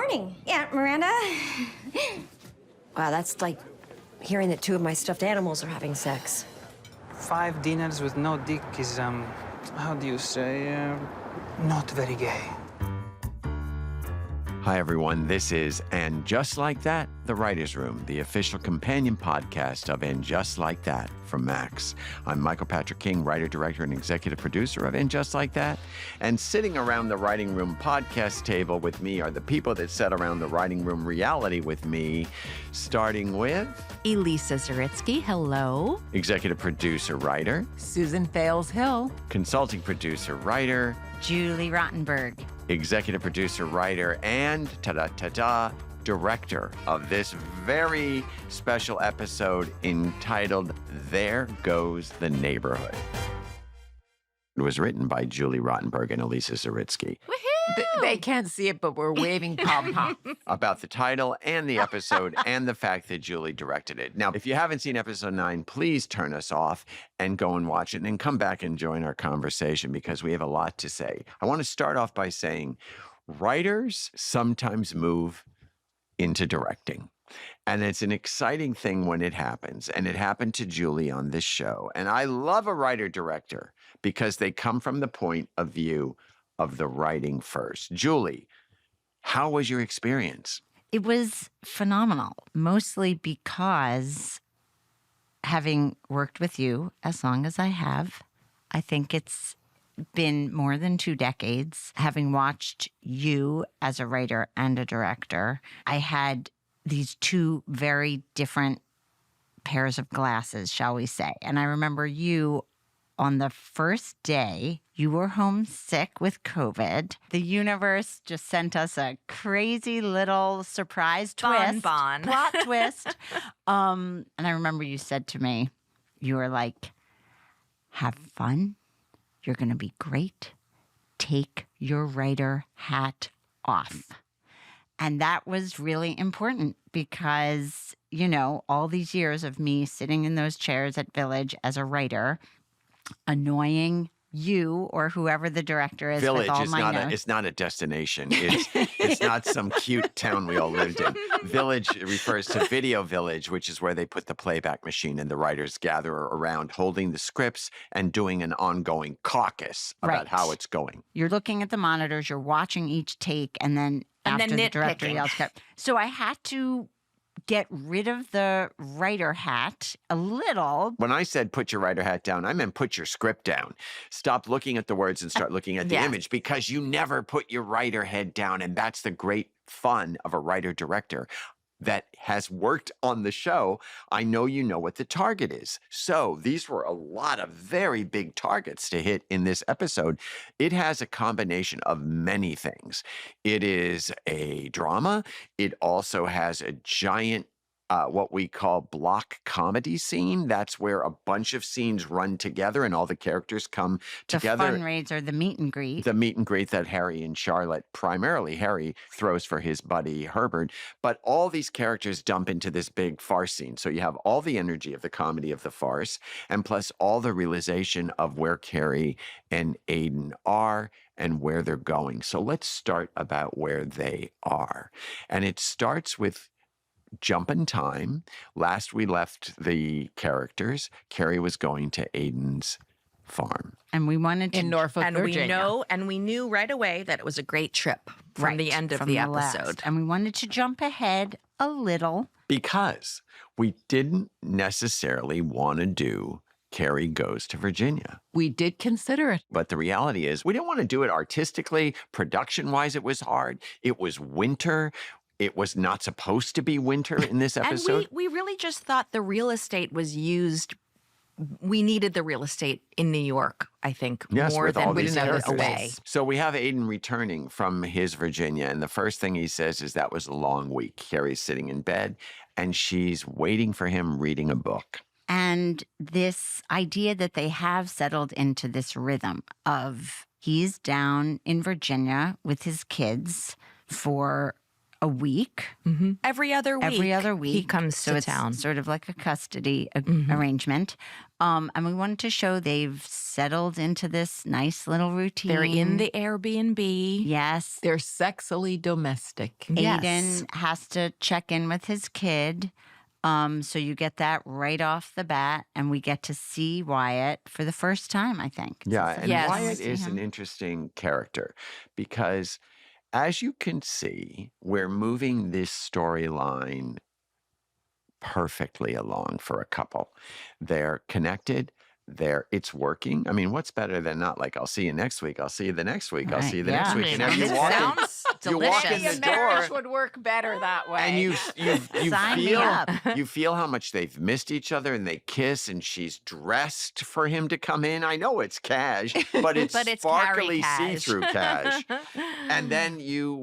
morning, Aunt Miranda. Wow, that's like hearing that 2 of my stuffed animals are having sex. 5 dinners with no dick is, how do you say, not very gay. Hi, everyone. This is And Just Like That, The Writer's Room, the official companion podcast of And Just Like That from Max. I'm Michael Patrick King, writer, director, and executive producer of And Just Like That. And sitting around the Writing Room podcast table with me are the people that sat around the Writing Room reality with me, starting with Elisa Zuritsky, hello. executive producer, writer, Susan Fales-Hill. consulting producer, writer, Julie Rottenberg. executive producer, writer, and ta-da-ta-da, director of this very special episode entitled There Goes the Neighborhood. It was written by Julie Rottenberg and Elisa Zuritsky. They can't see it, but we're waving pom-pom. About the title and the episode and the fact that Julie directed it. Now, if you haven't seen episode 9, please turn us off and go and watch it and then come back and join our conversation because we have a lot to say. I want to start off by saying writers sometimes move into directing. And it's an exciting thing when it happens. And it happened to Julie on this show. And I love a writer-director because they come from the point of view of the writing first. Julie, how was your experience? It was phenomenal, mostly because having worked with you as long as I have, I think it's been more than 2 decades. Having watched you as a writer and a director, I had these 2 very different pairs of glasses, shall we say. And I remember you on the first day, you were homesick with COVID. The universe just sent us a crazy little surprise twist. Plot twist. And I remember you said to me, you were like, have fun. You're going to be great. Take your writer hat off. And that was really important because, you know, all these years of me sitting in those chairs at Village as a writer, annoying you or whoever the director is Village with all is my not notes. it's not a destination. It's not some cute town we all lived in. Village refers to Video Village, which is where they put the playback machine and the writers gather around holding the scripts and doing an ongoing caucus about Right. how it's going. You're looking at the monitors, you're watching each take, and then after the director nitpicking. yells cut. So I had to get rid of the writer hat a little. When I said put your writer hat down, I meant put your script down. Stop looking at the words and start looking at the Yeah. image because you never put your writer head down. And that's the great fun of a writer-director that has worked on the show. I know you know what the target is. So these were a lot of very big targets to hit in this episode. It has a combination of many things. It is a drama. It also has a giant what we call block comedy scene. That's where a bunch of scenes run together and all the characters come together. The fundraiser, the meet and greet. The meet and greet that Harry and Charlotte, primarily Harry, throws for his buddy Herbert. But all these characters dump into this big farce scene. So you have all the energy of the comedy of the farce, and plus all the realization of where Carrie and Aiden are and where they're going. So let's start about where they are. And it starts with jump in time. Last we left the characters, Carrie was going to Aiden's farm. And we wanted to in Norfolk, and Virginia. We knew right away that it was a great trip from the end of the last. episode. And we wanted to jump ahead a little. Because we didn't necessarily want to do Carrie Goes to Virginia. We did consider it. But the reality is we didn't want to do it artistically. Production-wise, it was hard. It was winter. It was not supposed to be winter in this episode. And we really just thought the real estate was used. We needed the real estate in New York, I think, Yes, more with all than we these needed characters. away. So we have Aiden returning from his Virginia, and the first thing he says is that was a long week. Carrie's sitting in bed, and she's waiting for him reading a book. And this idea that they have settled into this rhythm of he's down in Virginia with his kids for a week. Mm-hmm. Every other week Every other week. he comes so to it's town. sort of like a custody arrangement. And we wanted to show they've settled into this nice little routine. They're in the Airbnb. Yes. They're sexily domestic. Yes. Aiden has to check in with his kid. So you get that right off the bat, and we get to see Wyatt for the first time, I think. Yeah, and Yes. Wyatt See is him. an interesting character because, as you can see, we're moving this storyline perfectly along for a couple. They're connected. It's working. I mean, what's better than not like, I'll see you next week. I'll see you the next week. I'll Right, see you the yeah. next week. And I then mean, you it walk in, sounds you walk in delicious. the Marriage door. would work better that way. And you Sign me feel up. you feel how much they've missed each other, and they kiss, and she's dressed for him to come in. I know it's cash, but it's But it's sparkly Carrie cash. see-through cash. And then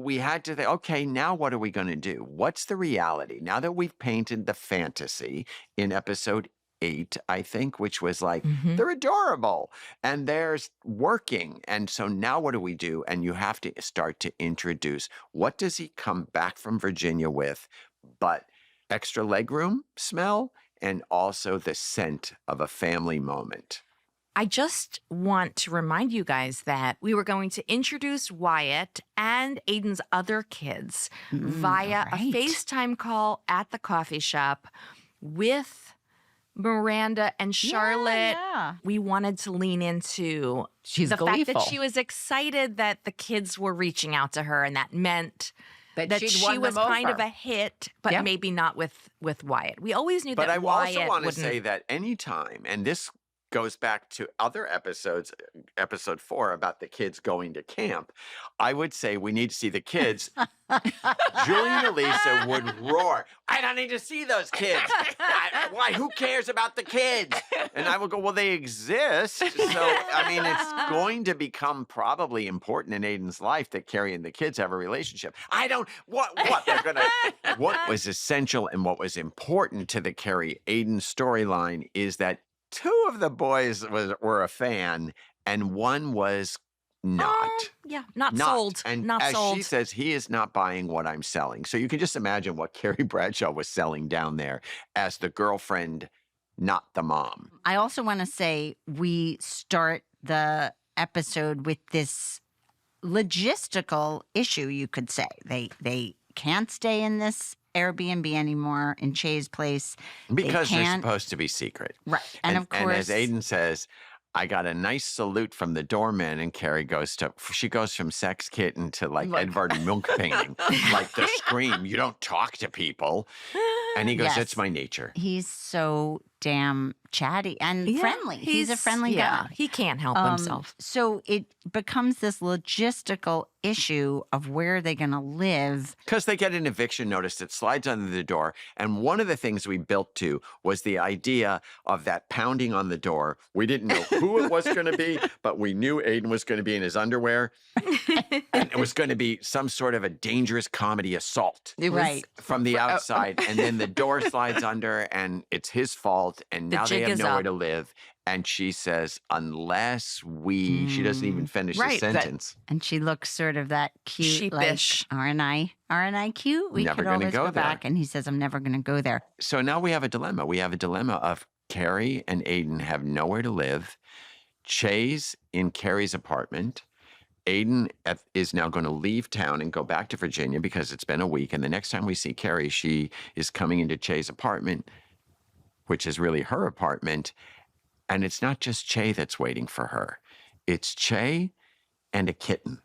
we had to think, okay, now what are we going to do? What's the reality? Now that we've painted the fantasy in episode 8, I think, which was like, they're adorable and they're working. And so now what do we do? And you have to start to introduce, what does he come back from Virginia with, but extra legroom smell and also the scent of a family moment. I just want to remind you guys that we were going to introduce Wyatt and Aiden's other kids via a right. FaceTime call at the coffee shop with Miranda and Charlotte. yeah. We wanted to lean into She's the fact gleeful. that she was excited that the kids were reaching out to her, and that meant that she'd she won was them kind over. of a hit, but Yeah. maybe not with Wyatt. We always knew But that I Wyatt also want to wouldn't. say that anytime, and this goes back to other episodes, episode 4 about the kids going to camp, I would say we need to see the kids. Julie and Elisa would roar, I don't need to see those kids. Why? Who cares about the kids? And I would go, well, they exist. So, I mean, it's going to become probably important in Aiden's life that Carrie and the kids have a relationship. What they're going to, what was essential and what was important to the Carrie Aiden storyline is that 2 of the boys were a fan and one was not. Yeah, not sold. And not as sold. she says, he is not buying what I'm selling. So you can just imagine what Carrie Bradshaw was selling down there as the girlfriend, not the mom. I also want to say we start the episode with this logistical issue, you could say. They can't stay in this Airbnb anymore in Che's place. Because they're can't- supposed to be secret. Right. And of And as course, Aiden says, I got a nice salute from the doorman, and Carrie goes from sex kitten to like Edvard Munch painting, like the scream, you don't talk to people. And he goes, Yes. that's my nature. he's so damn chatty and Yeah, friendly. He's a friendly guy. He can't help himself. So it becomes this logistical issue of where are they going to live. Because they get an eviction notice that slides under the door. And one of the things we built to was the idea of that pounding on the door. We didn't know who it was going to be, but we knew Aiden was going to be in his underwear. And it was going to be some sort of a dangerous comedy assault It was, Right. from the outside. And then the door slides under and it's his fault. And The now they jig have is nowhere up. to live. And she says, unless she doesn't even finish the Right, that- sentence. And she looks sort of that cute, Sheepish. like, aren't I cute? We Never could gonna always go go there. back. And he says, I'm never going to go there. So now we have a dilemma. We have a dilemma of Carrie and Aiden have nowhere to live. Che's in Carrie's apartment. Aiden is now going to leave town and go back to Virginia because it's been a week. And the next time we see Carrie, she is coming into Che's apartment, which is really her apartment. And it's not just Che that's waiting for her. It's Che and a kitten.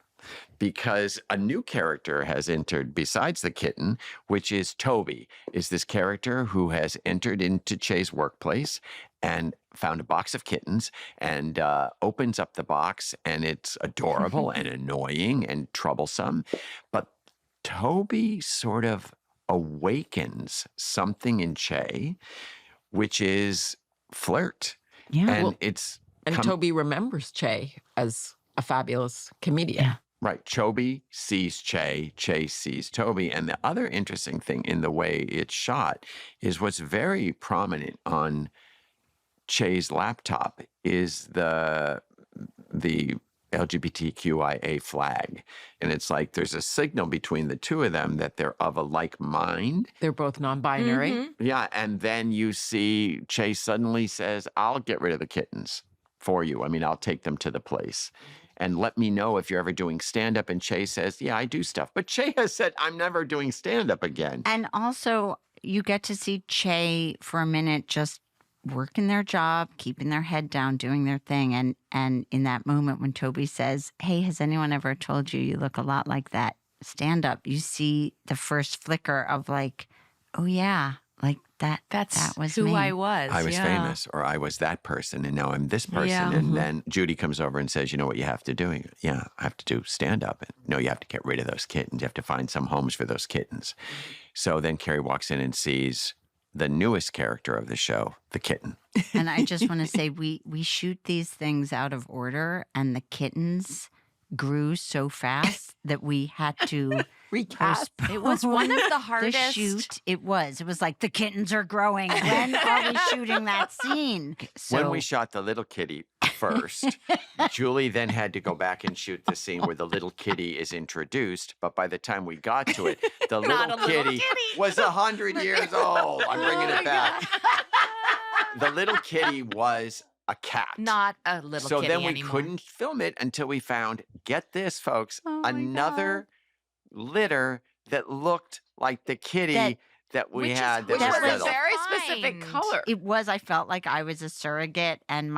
Because a new character has entered besides the kitten, which is Toby, is this character who has entered into Che's workplace and found a box of kittens and opens up the box, and it's adorable and annoying and troublesome. But Toby sort of awakens something in Che, which is flirt. Yeah. And and Toby remembers Che as a fabulous comedian. Yeah. Right. Toby sees Che sees Toby. And the other interesting thing in the way it's shot is what's very prominent on Che's laptop is the LGBTQIA flag. And it's like there's a signal between the two of them that they're of a like mind. They're both non-binary. Mm-hmm. Yeah. And then you see Chase suddenly says, I'll get rid of the kittens for you. I mean, I'll take them to the place. And let me know if you're ever doing stand-up. And Chase says, yeah, I do stuff. But Che has said, I'm never doing stand-up again. And also, you get to see Che for a minute just working their job, keeping their head down, doing their thing. And in that moment when Toby says, hey, has anyone ever told you you look a lot like that stand-up? You see the first flicker of like, oh, yeah, like that was who me. I was. I was yeah. famous, or I was that person, and now I'm this person. Yeah. And then Judy comes over and says, you know what you have to do? Yeah, I have to do stand-up. And no, you have to get rid of those kittens. You have to find some homes for those kittens. So then Carrie walks in and sees the newest character of the show, the kitten. And I just want to say, we shoot these things out of order, and the kittens grew so fast that we had to Recast. It was one of the the hardest. shoot. It was like the kittens are growing. When are we shooting that scene? So When we shot the little kitty first, Julie then had to go back and shoot the scene where the little kitty is introduced. But by the time we got to it, the Not little a little kitty kitty. was 100 years old. I'm bringing it back. The little kitty was a cat. Not a little So kitty then we anymore. couldn't film it until we found, get this, folks, Oh my another litter that looked like the kitty that we which is had that Which That was was a was little. very specific Find. color. it was. I felt like I was a surrogate, and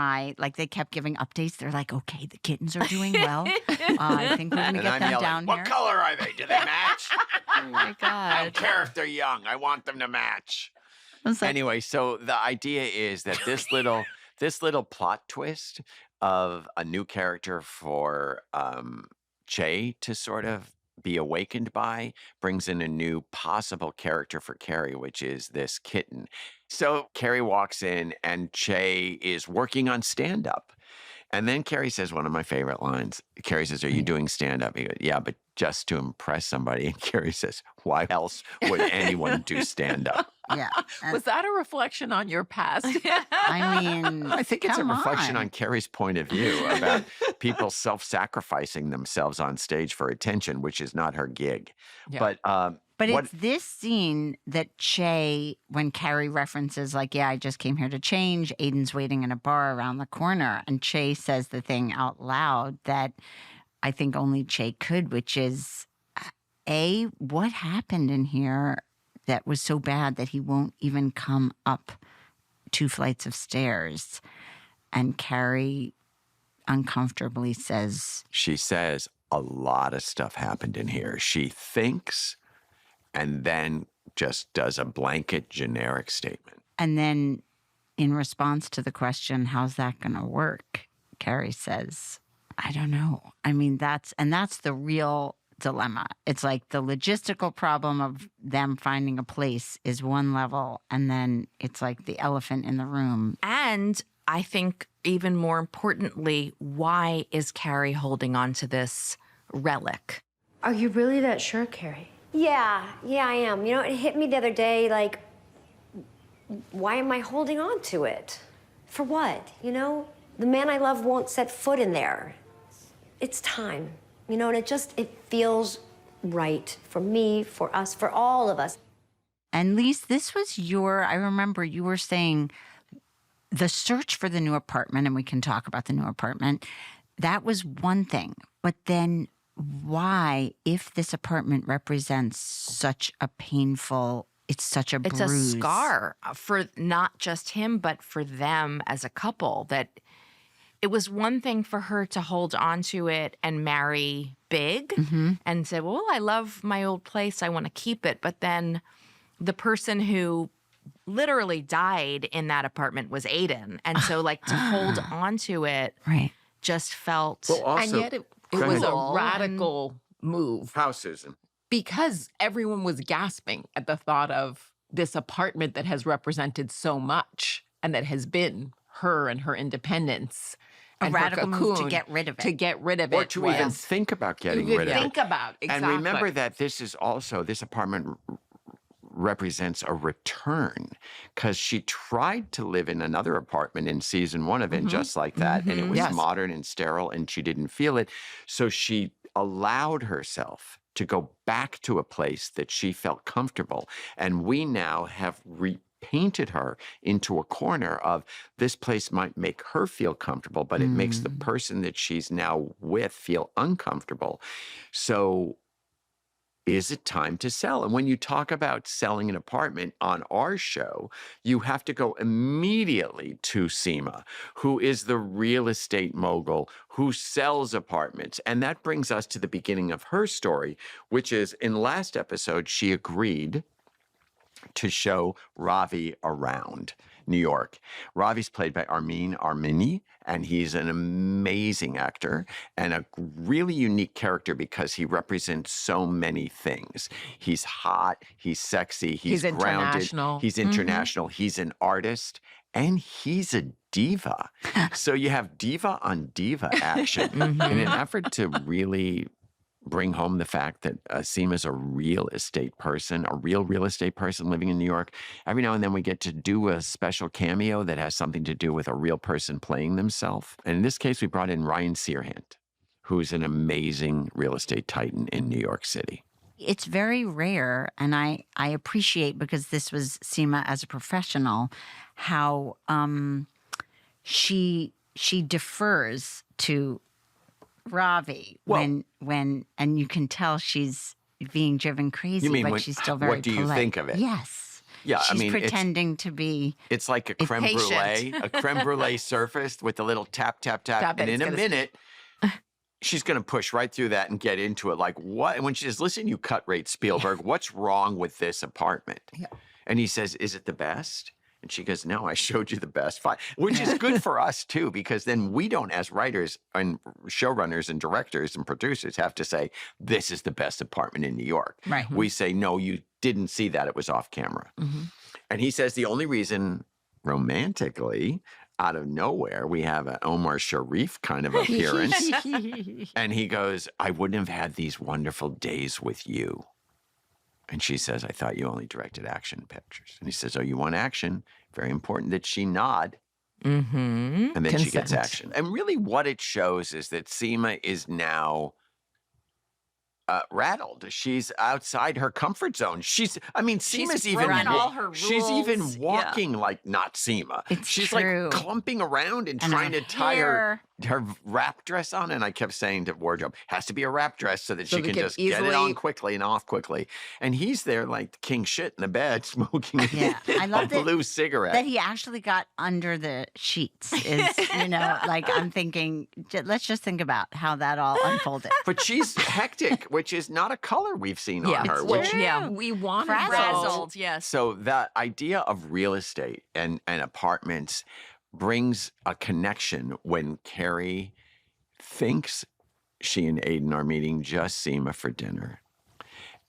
they kept giving updates. They're like, okay, the kittens are doing well. I think we're gonna And get I'm them yelling, down what here. color are they? Do they match? Oh my I don't God. care if they're young. I want them to match. I was like, Anyway, so the idea is that this little plot twist of a new character for Che to sort of be awakened by brings in a new possible character for Carrie, which is this kitten. So Carrie walks in and Che is working on stand-up. And then Carrie says one of my favorite lines. Carrie says, are you doing stand-up? He goes, yeah, but just to impress somebody. And Carrie says, why else would anyone do stand-up? yeah. Was that a reflection on your past? I mean, I think it's a come reflection on Carrie's point of view about people self-sacrificing themselves on stage for attention, which is not her gig. Yeah. But what- it's this scene that Che, when Carrie references, like, yeah, I just came here to change. Aiden's waiting in a bar around the corner. And Che says the thing out loud that I think only Che could, which is, A, what happened in here that was so bad that he won't even come up 2 flights of stairs? And Carrie uncomfortably says, she says a lot of stuff happened in here. She thinks and then just does a blanket generic statement. and then in response to the question, how's that going to work? Carrie says, I don't know. I mean, that's the real dilemma. It's like the logistical problem of them finding a place is one level, and then it's like the elephant in the room. And I think even more importantly, why is Carrie holding on to this relic? Are you really that sure, Carrie? Yeah, I am. You know, it hit me the other day, like, why am I holding on to it? For what, you know? The man I love won't set foot in there. It's time, you know, and it feels right for me, for us, for all of us. And Lise, this was I remember you were saying the search for the new apartment, and we can talk about the new apartment, that was one thing. But then why, if this apartment represents such a painful, it's such a It's bruise. a scar for not just him, but for them as a couple. That it was one thing for her to hold on to it and marry big and say, well, I love my old place. I want to keep it. But then the person who literally died in that apartment was Aiden. And so, like, to hold on to it Right. just felt... Well, also, And yet it Go was ahead. a radical move how, Susan? because everyone was gasping at the thought of this apartment that has represented so much and that has been her and her independence. A and her radical move to cocoon. get rid of it. To get rid of Or it. to even was- think about getting you rid of it. think about exactly. And remember that this is also, this apartment represents a return, because she tried to live in another apartment in season 1 of it, just like that. And it was Yes. modern and sterile, and she didn't feel it. So she allowed herself to go back to a place that she felt comfortable. And we now have repainted her into a corner of this place might make her feel comfortable, but it makes the person that she's now with feel uncomfortable. So is it time to sell? And when you talk about selling an apartment on our show, you have to go immediately to Seema, who is the real estate mogul who sells apartments. And that brings us to the beginning of her story, which is in last episode, she agreed to show Ravi around New York. Ravi's played by Armin Armini, and he's an amazing actor and a really unique character because he represents so many things. He's hot, he's sexy, he's grounded, international. he's international, he's an artist, and he's a diva. So you have diva on diva action in an effort to really bring home the fact that Seema's a real estate person, a real estate person living in New York. Every now and then we get to do a special cameo that has something to do with a real person playing themselves. And in this case, we brought in Ryan Searhant, who's an amazing real estate titan in New York City. It's very rare, and I appreciate, because this was Seema as a professional, how she defers to Ravi when and you can tell she's being driven crazy, You mean but she's still very what do you polite. think of it? Yes. Yeah, She's I mean, pretending to be. it's like a creme brulee, a creme brulee surfaced with a little tap, tap, tap. Tap, And it's in a gonna minute, she's going to push right through that and get into it. Like, what? And when she says, listen, you cut rate Spielberg, what's wrong with this apartment? Yeah. And he says, is it the best? And she goes, no, I showed you the best. Fine. Which is good for us, too, because then we don't, as writers and showrunners and directors and producers, have to say, this is the best apartment in New York. Right. We say, no, you didn't see that. It was off camera. And he says the only reason romantically, out of nowhere, we have an Omar Sharif kind of appearance. And he goes, I wouldn't have had these wonderful days with you. And she says, I thought you only directed action pictures. And he says, oh, you want action? Very important that she nod. And then she gets Consent. action. And really what it shows is that Seema is now rattled. She's outside her comfort zone. Seema's even broken all her she's even rules. walking like not Seema. It's she's true. like clumping around and And trying her to tie her hair. wrap dress on. And I kept saying to wardrobe, has to be a wrap dress so that So she they can can just get it on easily- quickly and off quickly. And he's there like king shit in the bed smoking Yeah, I a love blue cigarette. that he actually got under the sheets. Is like I'm thinking. Let's just think about how that all unfolded. But she's hectic, which is not a color we've seen Yeah, on her. it's Which, true. yeah. We want Frazzled. Frazzled, yes. so that idea of real estate and apartments brings a connection when Carrie thinks she and Aiden are meeting just Seema for dinner.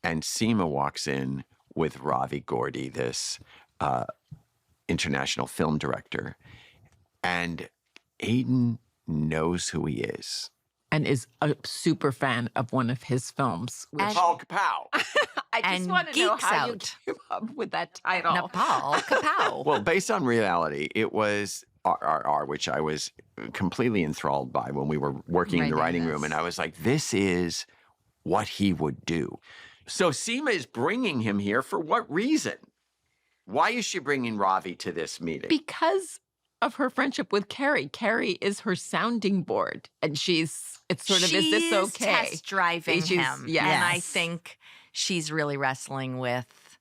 And Seema walks in with Ravi Gordy, this international film director. And Aiden knows who he is. and is a super fan of one of his films. Which Paul Kapow. I just and want to know geeks how you out. came up with that title. Nepal, kapow. Well, based on reality, it was RRR, which I was completely enthralled by when we were working in the writing room. And I was like, this is what he would do. So Seema is bringing him here for what reason? Why is she bringing Ravi to this meeting? Because of her friendship with Carrie. Carrie is her sounding board, and it's sort of, is this She's okay? test driving She's- him. yes. And I think she's really wrestling with,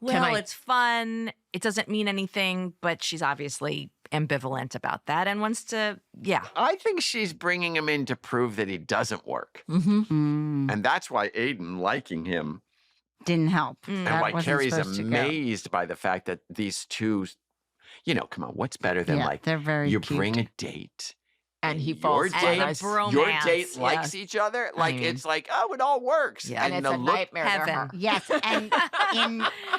Can well, I- it's fun. It doesn't mean anything, but she's obviously ambivalent about that and wants to, yeah. I think she's bringing him in to prove that he doesn't work. Mm-hmm. And that's why Aiden liking him Didn't help. and That why wasn't Carrie's supposed to go. amazed by the fact that these two, come on, what's better than Yeah, like they're very you cute. bring a date And he your falls date, for a us. bro- your Romance, date likes yes. each other. Like mean- it's like, oh, it all works. Yeah. And it's the a look, nightmare to Heaven. her. Yes, and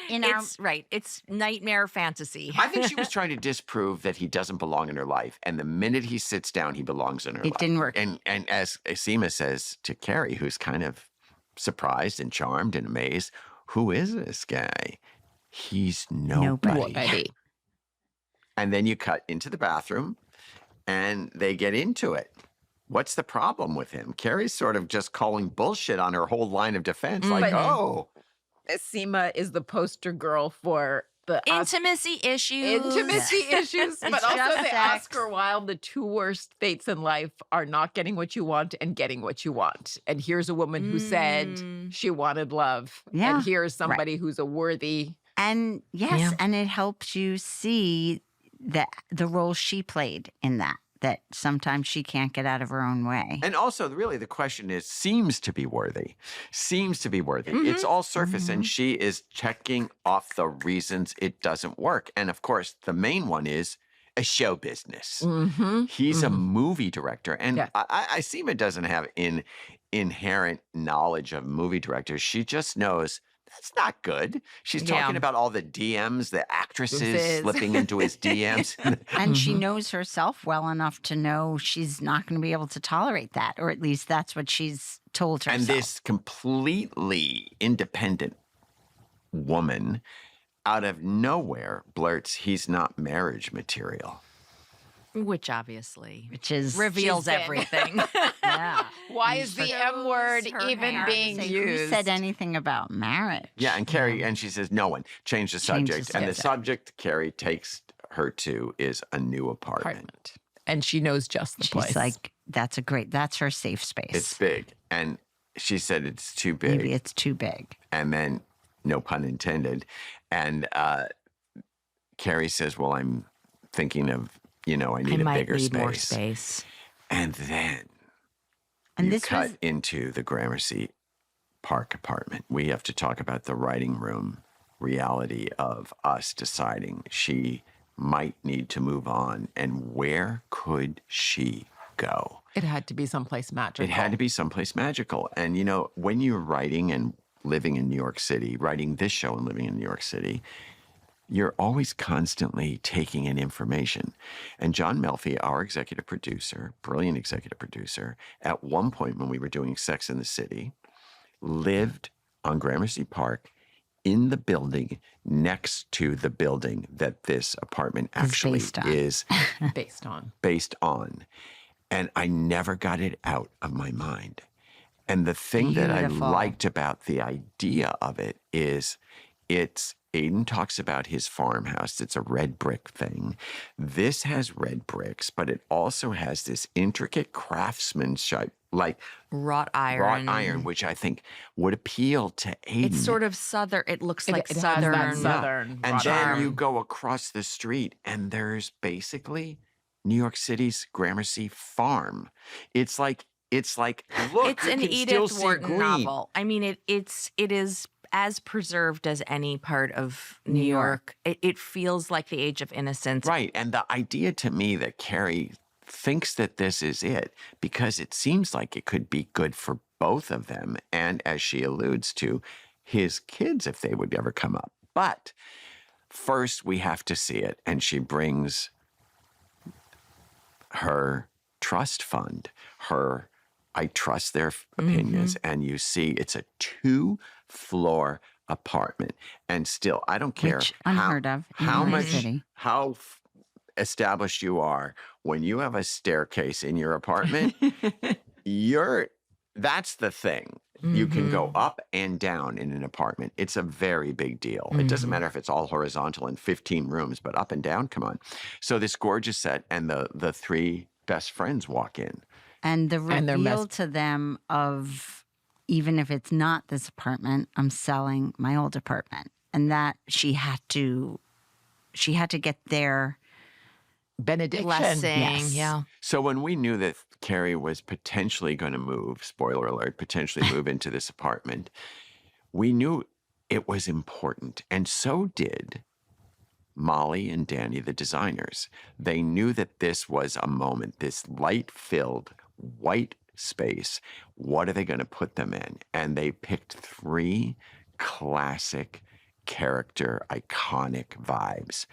in our It's right. It's nightmare fantasy. I think she was trying to disprove that he doesn't belong in her life. And the minute he sits down, he belongs in her life. It didn't work. And as Seema says to Carrie, who's kind of surprised and charmed and amazed, who is this guy? He's nobody. Nobody. And then you cut into the bathroom and they get into it. What's the problem with him? Carrie's sort of just calling bullshit on her whole line of defense. Like, oh. Seema is the poster girl for the Intimacy issues. Intimacy issues, but also just the sex. Oscar Wilde, the two worst fates in life are not getting what you want and getting what you want. And here's a woman who said she wanted love. Yeah. And here's somebody who's a worthy. And yes, Yeah. and it helps you see the role she played in that sometimes she can't get out of her own way. And also, really, the question is, seems to be worthy. Seems to be worthy. It's all surface, and she is checking off the reasons it doesn't work. And of course, the main one is a show business. He's a movie director. And Yeah. I Seema doesn't have inherent knowledge of movie directors. She just knows that's not good. She's talking about all the DMs, the actresses slipping into his DMs. And she knows herself well enough to know she's not going to be able to tolerate that, or at least that's what she's told herself. And this completely independent woman out of nowhere blurts, he's not marriage material. Which obviously is reveals She's been- everything. yeah. Why is the M word her even hair. being Say, used? who said anything about marriage? Yeah, and Carrie, and she says, no one. Change the Change the subject. And the subject Carrie takes her to is a new apartment. And she knows just the place. She's like, that's her safe space. It's big. And she said it's too big. Maybe it's too big. And then, no pun intended. And Carrie says, well, I'm thinking of, I need a might bigger need space. more space. And then And you this cut was into the Gramercy Park apartment. We have to talk about the writing room reality of us deciding she might need to move on. And where could she go? it had to be someplace magical. It had to be someplace magical. And, when you're writing and living in New York City, writing this show and living in New York City, you're always constantly taking in information. And John Melfi, our executive producer, brilliant executive producer, at one point when we were doing Sex in the City, lived on Gramercy Park in the building next to the building that this apartment actually based on. is based on. And I never got it out of my mind. And the thing that I Beautiful. liked about the idea of it is Aiden talks about his farmhouse. It's a red brick thing. This has red bricks, but it also has this intricate craftsmanship, like Wrought iron. which I think would appeal to Aiden. It's sort of southern. It looks like It has southern. that southern And wrought then iron. you go across the street, and there's basically New York City's Gramercy farm. It's like look, It's you an can still Edith see Wharton green. novel. I mean, it is as preserved as any part of New York. It feels like the Age of Innocence. Right. And the idea to me that Carrie thinks that this is it, because it seems like it could be good for both of them. And as she alludes to, his kids, if they would ever come up. But first, we have to see it. And she brings her trust fund, I trust their opinions. And you see it's a 2-floor apartment. And still, I don't care Which unheard of in how my much, city. how established you are. When you have a staircase in your apartment, that's the thing. You can go up and down in an apartment. It's a very big deal. It doesn't matter if it's all horizontal and 15 rooms, but up and down, come on. So this gorgeous set, and the 3 best friends walk in. And the And they're reveal to them of, even if it's not this apartment, I'm selling my old apartment. And that she had to get their benediction. Blessing. Yes. Yeah. So when we knew that Carrie was potentially going to move, spoiler alert, potentially move into this apartment, we knew it was important. And so did Molly and Danny, the designers. They knew that this was a moment, this light-filled white space. What are they going to put them in? And they picked 3 classic character, iconic vibes.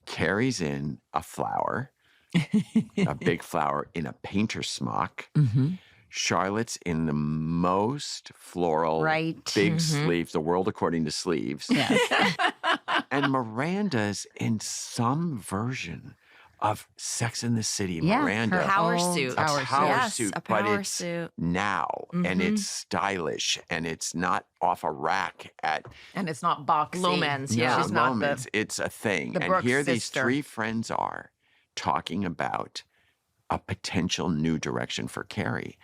Carrie's in a flower, a big flower in a painter smock. Charlotte's in the most floral, Right. big sleeves, the world according to sleeves. Yes. And Miranda's in some version of Sex and the City. Yeah, Miranda. her Power old suit. A power Yes, suit, a but power it's suit. now and it's stylish and it's not off a rack at And it's not boxy. Loehmann's, yeah. She's not moments. It's a thing. the And Brooks here these sister. three friends are talking about a potential new direction for Carrie.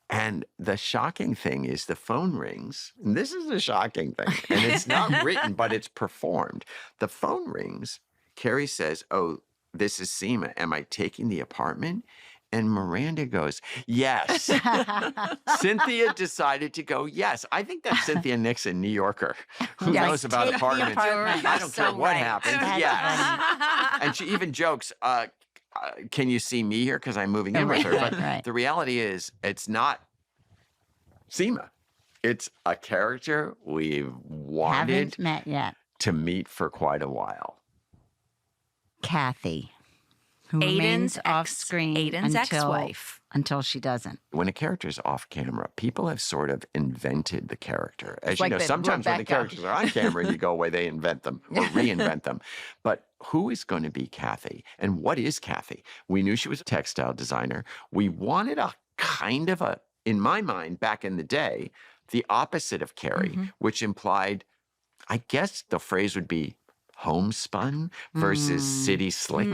And the shocking thing is the phone rings. And this is the shocking thing. And it's not written, but it's performed. The phone rings. Carrie says, "Oh, this is Seema. Am I taking the apartment?" And Miranda goes, "Yes." Cynthia decided to go, "Yes." I think that's Cynthia Nixon, New Yorker, who Yes, knows about take the apartments. apartment. I don't care So what right. happens. That's Yes. And she even jokes, "Can you see me here? Because I'm moving in with her." Right, But right. the reality is, it's not Seema. It's a character we've wanted Haven't met yet. to meet for quite a while. Kathy, who remains off screen Aiden's until ex-wife. she doesn't. When a character's off camera, people have sort of invented the character. As you like know, the sometimes when the Rebecca. characters are on camera, you go away, they invent them or reinvent them. But who is going to be Kathy? And what is Kathy? We knew she was a textile designer. We wanted a kind of a, in my mind, back in the day, the opposite of Carrie, which implied, I guess the phrase would be homespun versus city slick.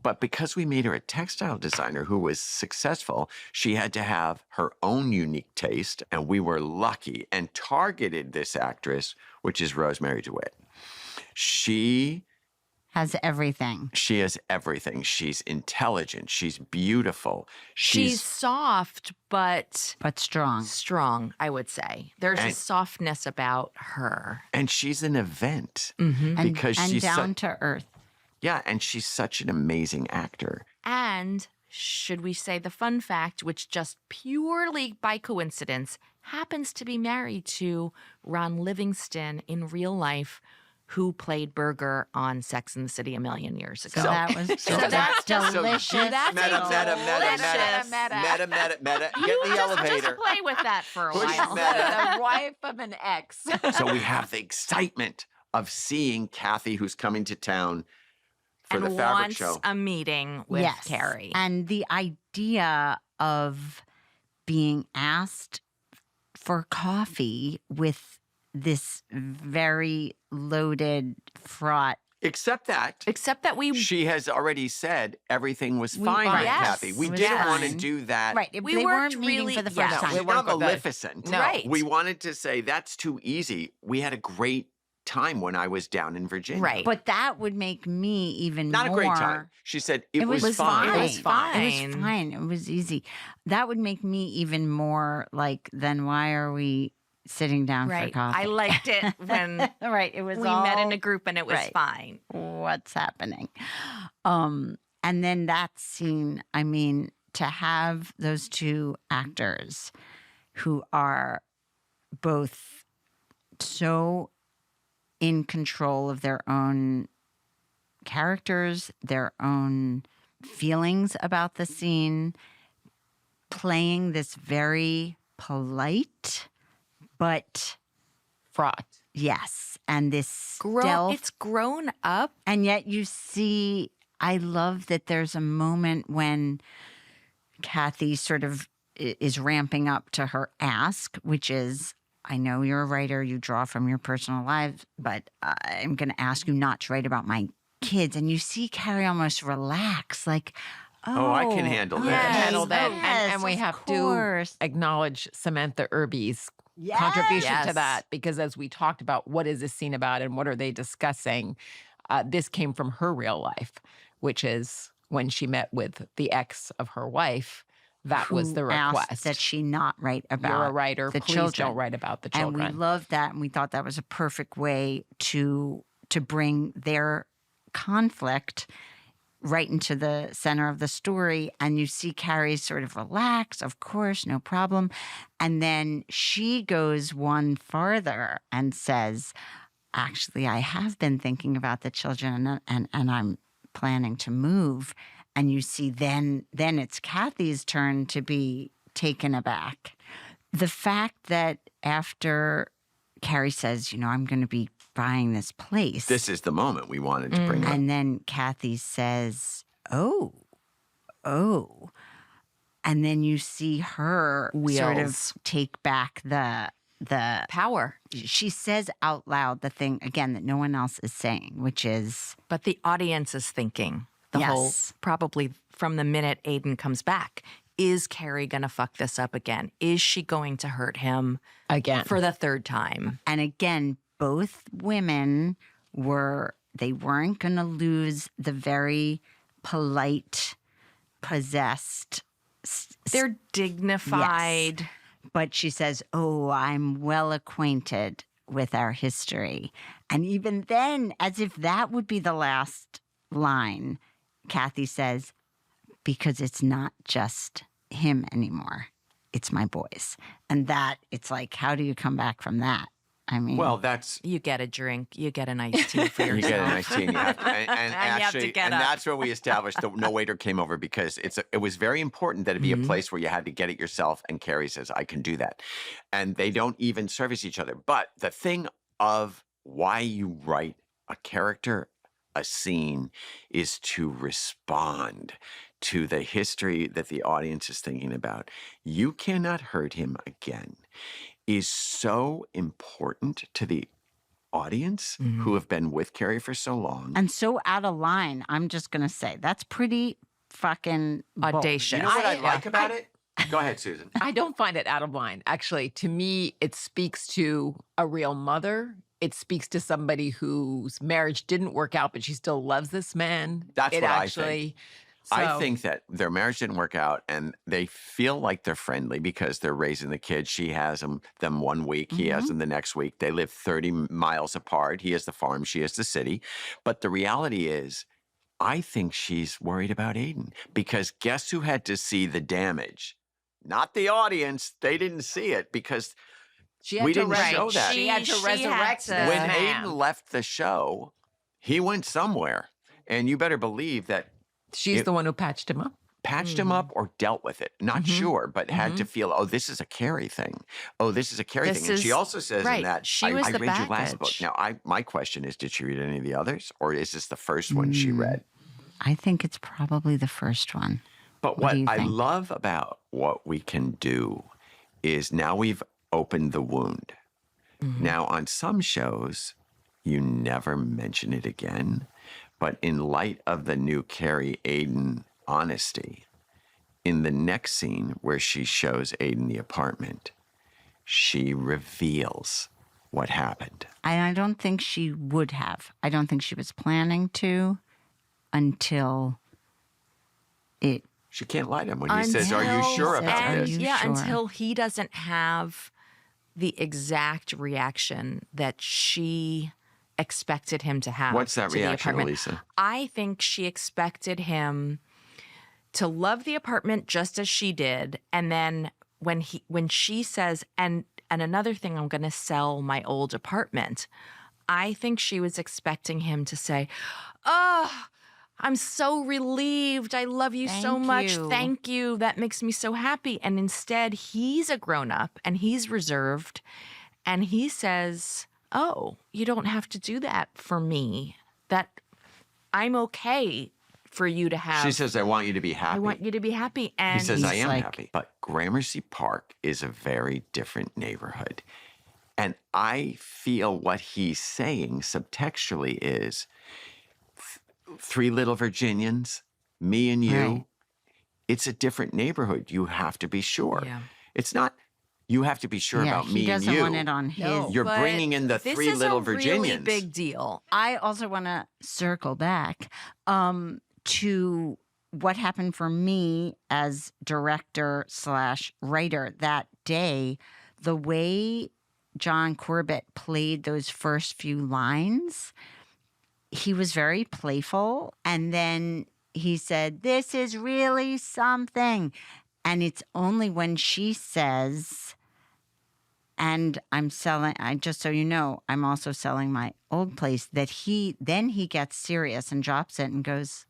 But because we made her a textile designer who was successful, she had to have her own unique taste. And we were lucky and targeted this actress, which is Rosemary DeWitt. She Has everything. has everything. She's intelligent. She's beautiful. She's soft, but But strong. strong, I would say. There's a And- softness about her. and she's an event And, because and she's down to earth. yeah, and she's such an amazing actor. And should we say the fun fact, which just purely by coincidence happens to be married to Ron Livingston in real life, who played Berger on Sex and the City a million years ago. So that was that's just- delicious. that's Meta. Get in the just elevator. play with that for a Push while. meta. The wife of an ex. So we have the excitement of seeing Kathy, who's coming to town for And the fabric wants show. a meeting with Yes. Carrie. And the idea of being asked for coffee with this very loaded, fraught. Except that Except that we she has already said everything was We- fine with yes, Kathy. We was didn't want to fine. do that. Right. We they worked weren't meeting really- for the yeah, first no, time. we She's weren't not with the- Maleficent. No. Right. We wanted to say that's too easy. We had a great time when I was down in Virginia. Right. But that would make me even Not more. a great time. She said it, It was fine. fine. It was fine. It was fine. It was easy. That would make me even more like, then why are we sitting down for right. coffee? I liked it when Right. It was we all, met in a group and it was right. fine. what's happening. And then that scene, I mean, to have those two actors who are both so in control of their own characters, their own feelings about the scene, playing this very polite, but Fraught. yes, and this It's grown up. and yet you see, I love that there's a moment when Kathy sort of is ramping up to her ask, which is, I know you're a writer, you draw from your personal lives, but I'm going to ask you not to write about my kids. And you see Carrie almost relax, like, Oh, I can handle that. yes, Handle that. yes, And we of have course. to acknowledge Samantha Irby's Yes. contribution to Yes. that, because as we talked about what is this scene about and what are they discussing, this came from her real life, which is when she met with the ex of her wife. That was Who the asked request. that she not write about You're a writer. the Please children. don't write about the And children. we loved that, and we thought that was a perfect way to bring their conflict right into the center of the story. And you see Carrie sort of relax, of course, no problem. And then she goes one farther and says, actually, I have been thinking about the children and I'm planning to move. And you see then it's Kathy's turn to be taken aback. The fact that after Carrie says, I'm going to be buying this place. This is the moment we wanted to bring up. And then Kathy says, oh. And then you see her sort of Wheels. take back the Power. she says out loud the thing again that no one else is saying, which is But the audience is thinking the whole, Yes. probably from the minute Aiden comes back, is Carrie going to fuck this up again? Is she going to hurt him Again. for the third time? and again, both women weren't going to lose the very polite, possessed. They're dignified. But she says, "Oh, I'm well acquainted with our history," and even then, as if that would be the last line, Kathy says, "Because it's not just him anymore; it's my boys." And that it's like, how do you come back from that? I mean, Well, that's You get a drink. You get an iced tea for you yourself. get a nice tea, and you have to, and And you have to actually, get and up. that's where we established that no waiter came over because it was very important that it be a place where you had to get it yourself. And Carrie says, "I can do that," and they don't even service each other. But the thing of why you write a character, a scene, is to respond to the history that the audience is thinking about. You cannot hurt him again is so important to the audience who have been with Carrie for so long. and so out of line. I'm just gonna say that's pretty fucking bold. Audacious. You know what I like about it? Go ahead, Susan. I don't find it out of line. Actually, to me, it speaks to a real mother. It speaks to somebody whose marriage didn't work out, but she still loves this man. That's it what I actually, think. I so- think that their marriage didn't work out and they feel like they're friendly because they're raising the kids. She has them 1 week, he has them the next week. They live 30 miles apart. He has the farm, she has the city. But the reality is, I think she's worried about Aiden because guess who had to see the damage? Not the audience. They didn't see it because she had we to didn't show that. She had to She had resurrect to- this when man. Aiden left the show, he went somewhere. And you better believe that She's the one who patched him up. patched him up or dealt with it. Not sure, but had to feel, oh, this is a Carrie thing. Oh, this is a Carrie This thing. And she is- also says in right. that, She I was the read your last book. baggage. Now, my question is, did she read any of the others? Or is this the first one she read? I think it's probably the first one. But What what do you I think? love about what we can do is now we've opened the wound. Now, on some shows, you never mention it again. But in light of the new Carrie Aiden honesty, in the next scene where she shows Aiden the apartment, she reveals what happened. And I don't think she would have. I don't think she was planning to until it. She can't lie to him when he says, "Are you sure about Are this?" you Yeah, sure? until he doesn't have the exact reaction that she expected him to have. What's that to the reaction, apartment. Elisa? I think she expected him to love the apartment just as she did, and then when she says, and another thing, I'm going to sell my old apartment. I think she was expecting him to say, "Oh, I'm so relieved. I love you so Thank much. you." Thank you. That makes me so happy." And instead, he's a grown up and he's reserved, and he says, "Oh, you don't have to do that for me. That I'm okay for you to have. She says, "I want you to be happy." I want you to be happy." And He says, he's "I am like- happy." But Gramercy Park is a very different neighborhood. And I feel what he's saying subtextually is three little Virginians, me and you. Right. It's a different neighborhood. You have to be sure. Yeah. It's not, you have to be sure Yeah, about he me and doesn't you. want it on his. No. You're But bringing in the this three is little a Virginians. really big deal. I also want to circle back to what happened for me as director / writer that day. The way John Corbett played those first few lines, he was very playful. And then he said, "This is really something." And it's only when she says, "And I'm selling, just so you know, I'm also selling my old place," that he gets serious and drops it and goes,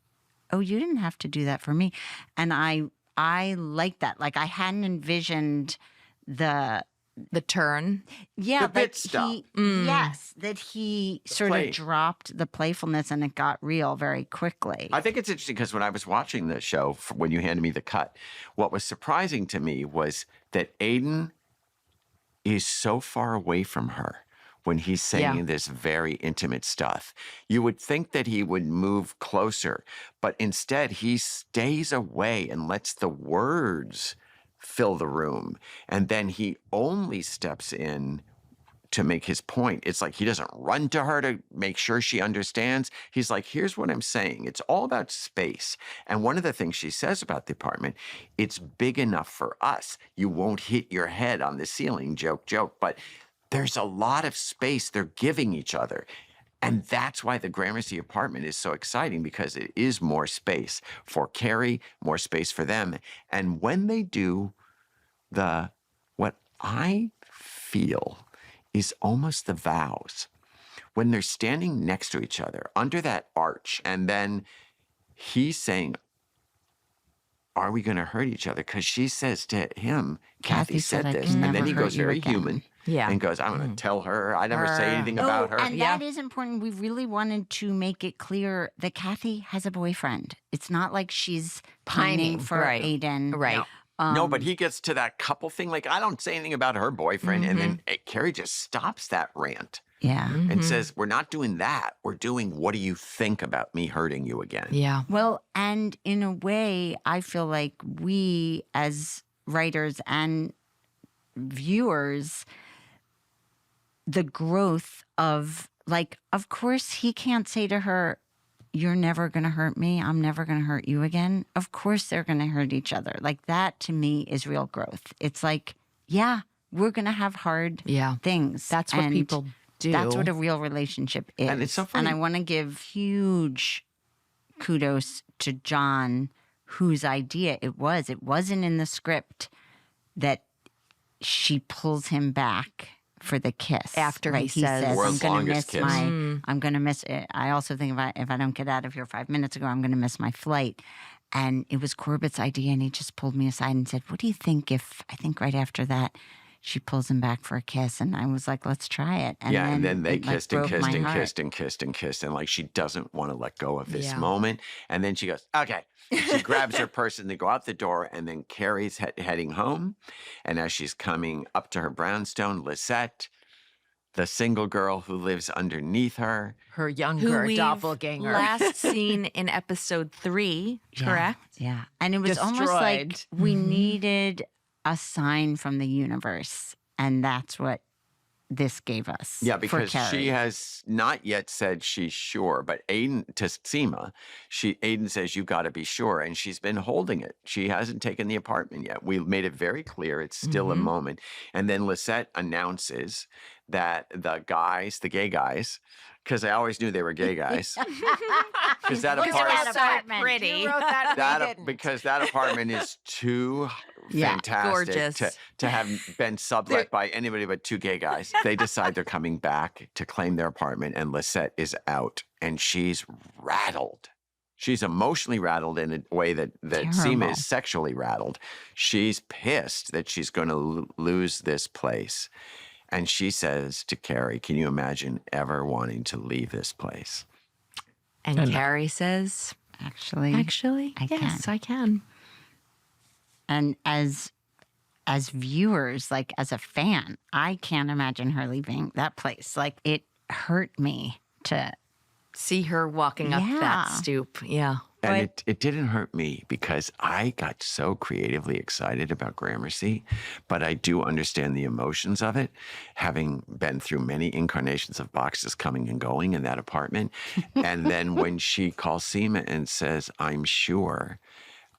"Oh, you didn't have to do that for me." And I like that. Like I hadn't envisioned the The turn. Yeah, The bit that stop. yes, that he sort play. of dropped the playfulness and it got real very quickly. I think it's interesting because when I was watching the show, when you handed me the cut, what was surprising to me was that Aiden is so far away from her when he's saying this very intimate stuff. You would think that he would move closer, but instead he stays away and lets the words fill the room. And then he only steps in to make his point. It's like he doesn't run to her to make sure she understands. He's like, here's what I'm saying. It's all about space. And one of the things she says about the apartment, it's big enough for us. You won't hit your head on the ceiling, joke, joke. But there's a lot of space they're giving each other. And that's why the Gramercy apartment is so exciting, because it is more space for Carrie, more space for them. And when they do what I feel is almost the vows, when they're standing next to each other under that arch, and then he's saying, are we going to hurt each other? Because she says to him, Kathy said I this. can And then never he hurt goes you very again. human Yeah. and goes, I'm going to tell her. I never say anything about her. And that is important. We really wanted to make it clear that Kathy has a boyfriend. It's not like she's pining for Right. Aiden. Right. No, but he gets to that couple thing. Like, I don't say anything about her boyfriend. And then Carrie just stops that rant Yeah. and says, we're not doing that. We're doing, what do you think about me hurting you again? Yeah. Well, and in a way, I feel like we as writers and viewers, the growth of, like, of course, he can't say to her, you're never going to hurt me. I'm never going to hurt you again. Of course, they're going to hurt each other. Like, that to me is real growth. It's like, yeah, we're going to have hard things. That's what and people do. That's what a real relationship is. And it's so funny. And I want to give huge kudos to John, whose idea it was. It wasn't in the script that she pulls him back for the kiss. After he says, World's I'm going to longest miss kiss. I'm going to miss it. I also think if I don't get out of here 5 minutes ago, I'm going to miss my flight. And it was Corbett's idea, and he just pulled me aside and said, what do you think if, I think right after that, she pulls him back for a kiss? And I was like, let's try it. And then they it, like, kissed and broke kissed my and heart. kissed and kissed and kissed. And like, she doesn't want to let go of this Yeah. moment. And then she goes, okay. She grabs her purse and they go out the door. And then Carrie's heading home. And as she's coming up to her brownstone, Lisette, the single girl who lives underneath her, Her Who younger we've doppelganger. last seen in episode 3, correct? Yeah. And it was almost like Destroyed. we needed a sign from the universe. And that's what this gave us. yeah, for because Carrie. she has not yet said she's sure, but Aiden, to Seema, Aiden says, you've got to be sure. And she's been holding it. She hasn't taken the apartment yet. We made it very clear. It's still a moment. And then Lisette announces that the gay guys, because I always knew they were gay guys, because that Look at apartment, that apartment. Pretty. You wrote that, we didn't. because that apartment is too Yeah, fantastic gorgeous. to have been sublet by anybody but two gay guys. They decide they're coming back to claim their apartment, and Lisette is out, and she's rattled. She's emotionally rattled in a way that Seema Terrible. is sexually rattled. She's pissed that she's going to lose this place. And she says to Carrie, can you imagine ever wanting to leave this place? And Carrie says, Actually, actually, yes, I can. and as viewers, like as a fan, I can't imagine her leaving that place. Like, it hurt me to. See her walking up Yeah. that stoop. Yeah. And it didn't hurt me because I got so creatively excited about Gramercy, but I do understand the emotions of it, having been through many incarnations of boxes coming and going in that apartment. And then when she calls Seema and says, I'm sure,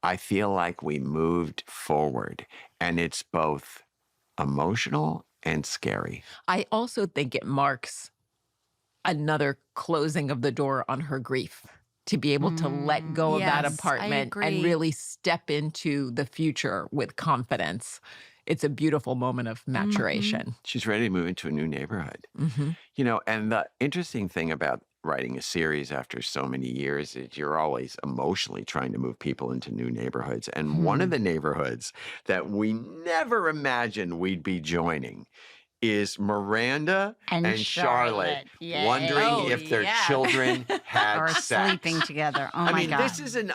I feel like we moved forward. And it's both emotional and scary. I also think it marks another closing of the door on her grief, to be able to let go of that yes, I apartment agree. and really step into the future with confidence. It's a beautiful moment of maturation. She's ready to move into a new neighborhood. Mm-hmm. You know, and the interesting thing about writing a series after so many years is you're always emotionally trying to move people into new neighborhoods. And one of the neighborhoods that we never imagined we'd be joining is Miranda and Charlotte Yay. wondering Oh, if their yeah. children had Or sex. sleeping together. Oh I my mean, God. this is an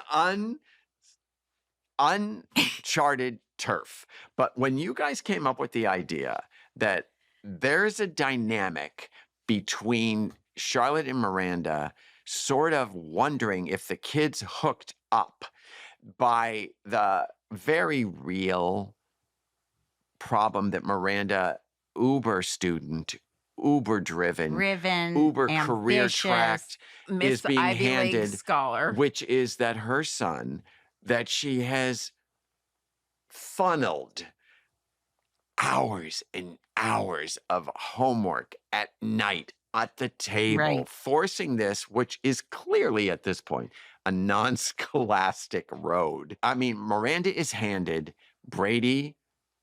uncharted turf. But when you guys came up with the idea that there's a dynamic between Charlotte and Miranda sort of wondering if the kids hooked up by the very real problem that Miranda, uber student, uber driven, uber career ambitious. tracked, Miss is being Ivy League handed, scholar. which is that her son, that she has funneled hours and hours of homework at night at the table, Right. forcing this, which is clearly at this point a non-scholastic road. I mean, Miranda is handed Brady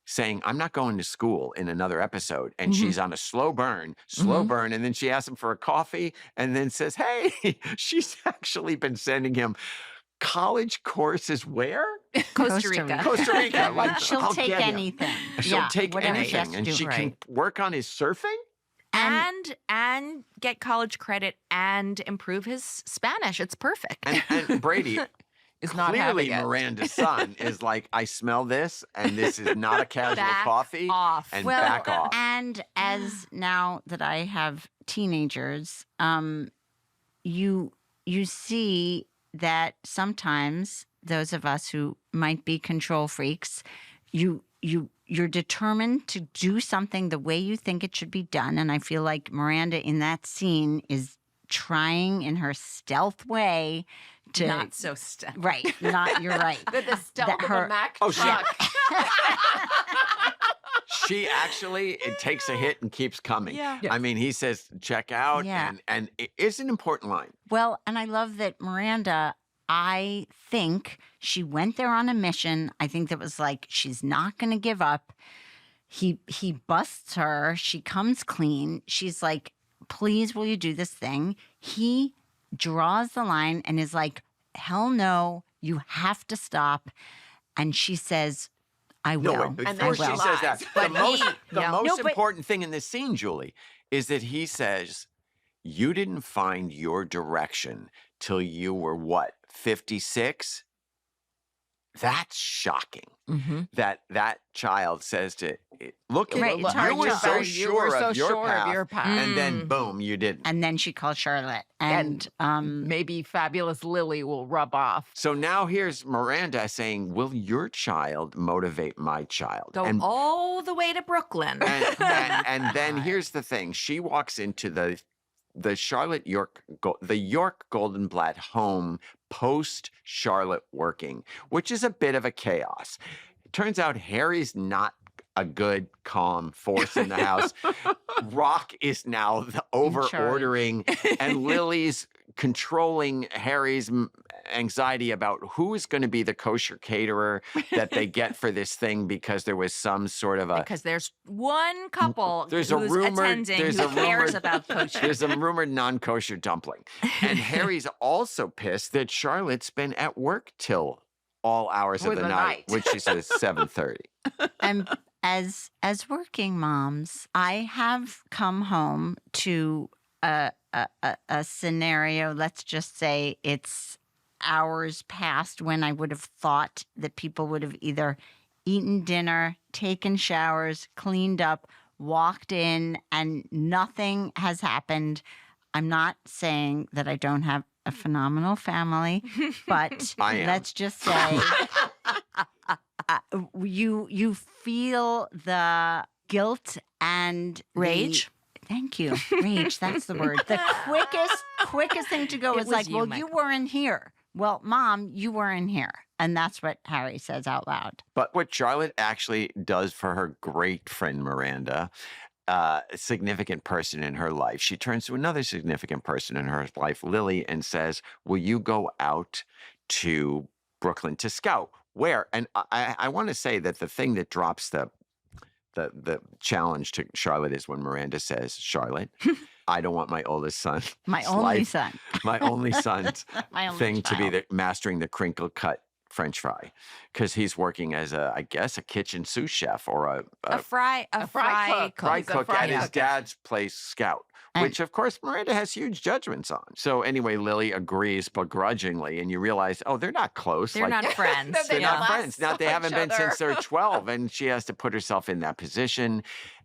saying, I'm not going to school in another episode. And she's on a slow burn, and then she asks him for a coffee and then says, hey, she's actually been sending him college courses where? Costa Rica. Costa Rica. Like, She'll I'll take get him. anything. She'll Yeah, take whatever she has anything. to And do. she can Right. work on his surfing? And get college credit and improve his Spanish. It's perfect. And Brady, Is not having clearly it. Miranda's son is like, I smell this, and this is not a casual Back coffee. off. And Well, back off. And as now that I have teenagers, you see that sometimes those of us who might be control freaks, you're determined to do something the way you think it should be done. And I feel like Miranda in that scene is trying in her stealth way to Not so stuck. right. Not you're right. The stealth of her- a Mack Oh, truck. She actually, it takes a hit and keeps coming. Yeah. I mean, he says, check out. Yeah. And it is an important line. Well, and I love that Miranda, I think she went there on a mission. I think that was like, she's not going to give up. He busts her. She comes clean. She's like, please, will you do this thing? He draws the line and is like, hell no, you have to stop. And she says, I will. No, wait, And before then she she says that, lies. the But most, he- the yeah. most No, but- important thing in this scene, Julie, is that he says, you didn't find your direction till you were what, 56? That's shocking. That child says to, look at Right, you, it's hard you were to so find. You were sure so of your sure path, of your path. and then boom, you didn't. And then she called Charlotte. And Maybe fabulous Lily will rub off. So now here's Miranda saying, will your child motivate my child? Go all the way to Brooklyn. And then here's the thing. She walks into the York Goldenblatt home post Charlotte working, which is a bit of a chaos. It turns out Harry's not a good, calm force in the house. Rock is now the over-ordering, and Lily's controlling Harry's anxiety about who is going to be the kosher caterer that they get for this thing because there was some sort of a Because there's one couple There's who's a rumored- attending there's who a cares rumored- about kosher. There's a rumored non-kosher dumpling. And Harry's also pissed that Charlotte's been at work till all hours of For the the night, night. which she says 7:30. and as working moms, I have come home to a scenario. Let's just say it's hours past when I would have thought that people would have either eaten dinner, taken showers, cleaned up, walked in, and nothing has happened. I'm not saying that I don't have a phenomenal family, but I am. let's just say you feel the guilt and Rage? Thank you. Rage, that's the word. The quickest thing to go It is was like, you, well, you Michael. weren't here. Well, Mom, you weren't here. And that's what Harry says out loud. But what Charlotte actually does for her great friend Miranda, a significant person in her life, she turns to another significant person in her life, Lily, and says, will you go out to Brooklyn to scout? Where? And I want to say that the thing that drops the the challenge to Charlotte is when Miranda says, Charlotte, I don't want my oldest son, My only son. my only son's My only thing to be child. mastering the crinkle cut French fry, because he's working as I guess, a kitchen sous chef or A fry fry cook. fry He's a cook fry at his cook. dad's place, Scout, And- which of course Miranda has huge judgments on. So anyway, Lily agrees begrudgingly, and you realize, oh, they're not close. They're not friends. They're Yeah. not friends. Now, they Lust haven't each been since other. they're 12, and she has to put herself in that position.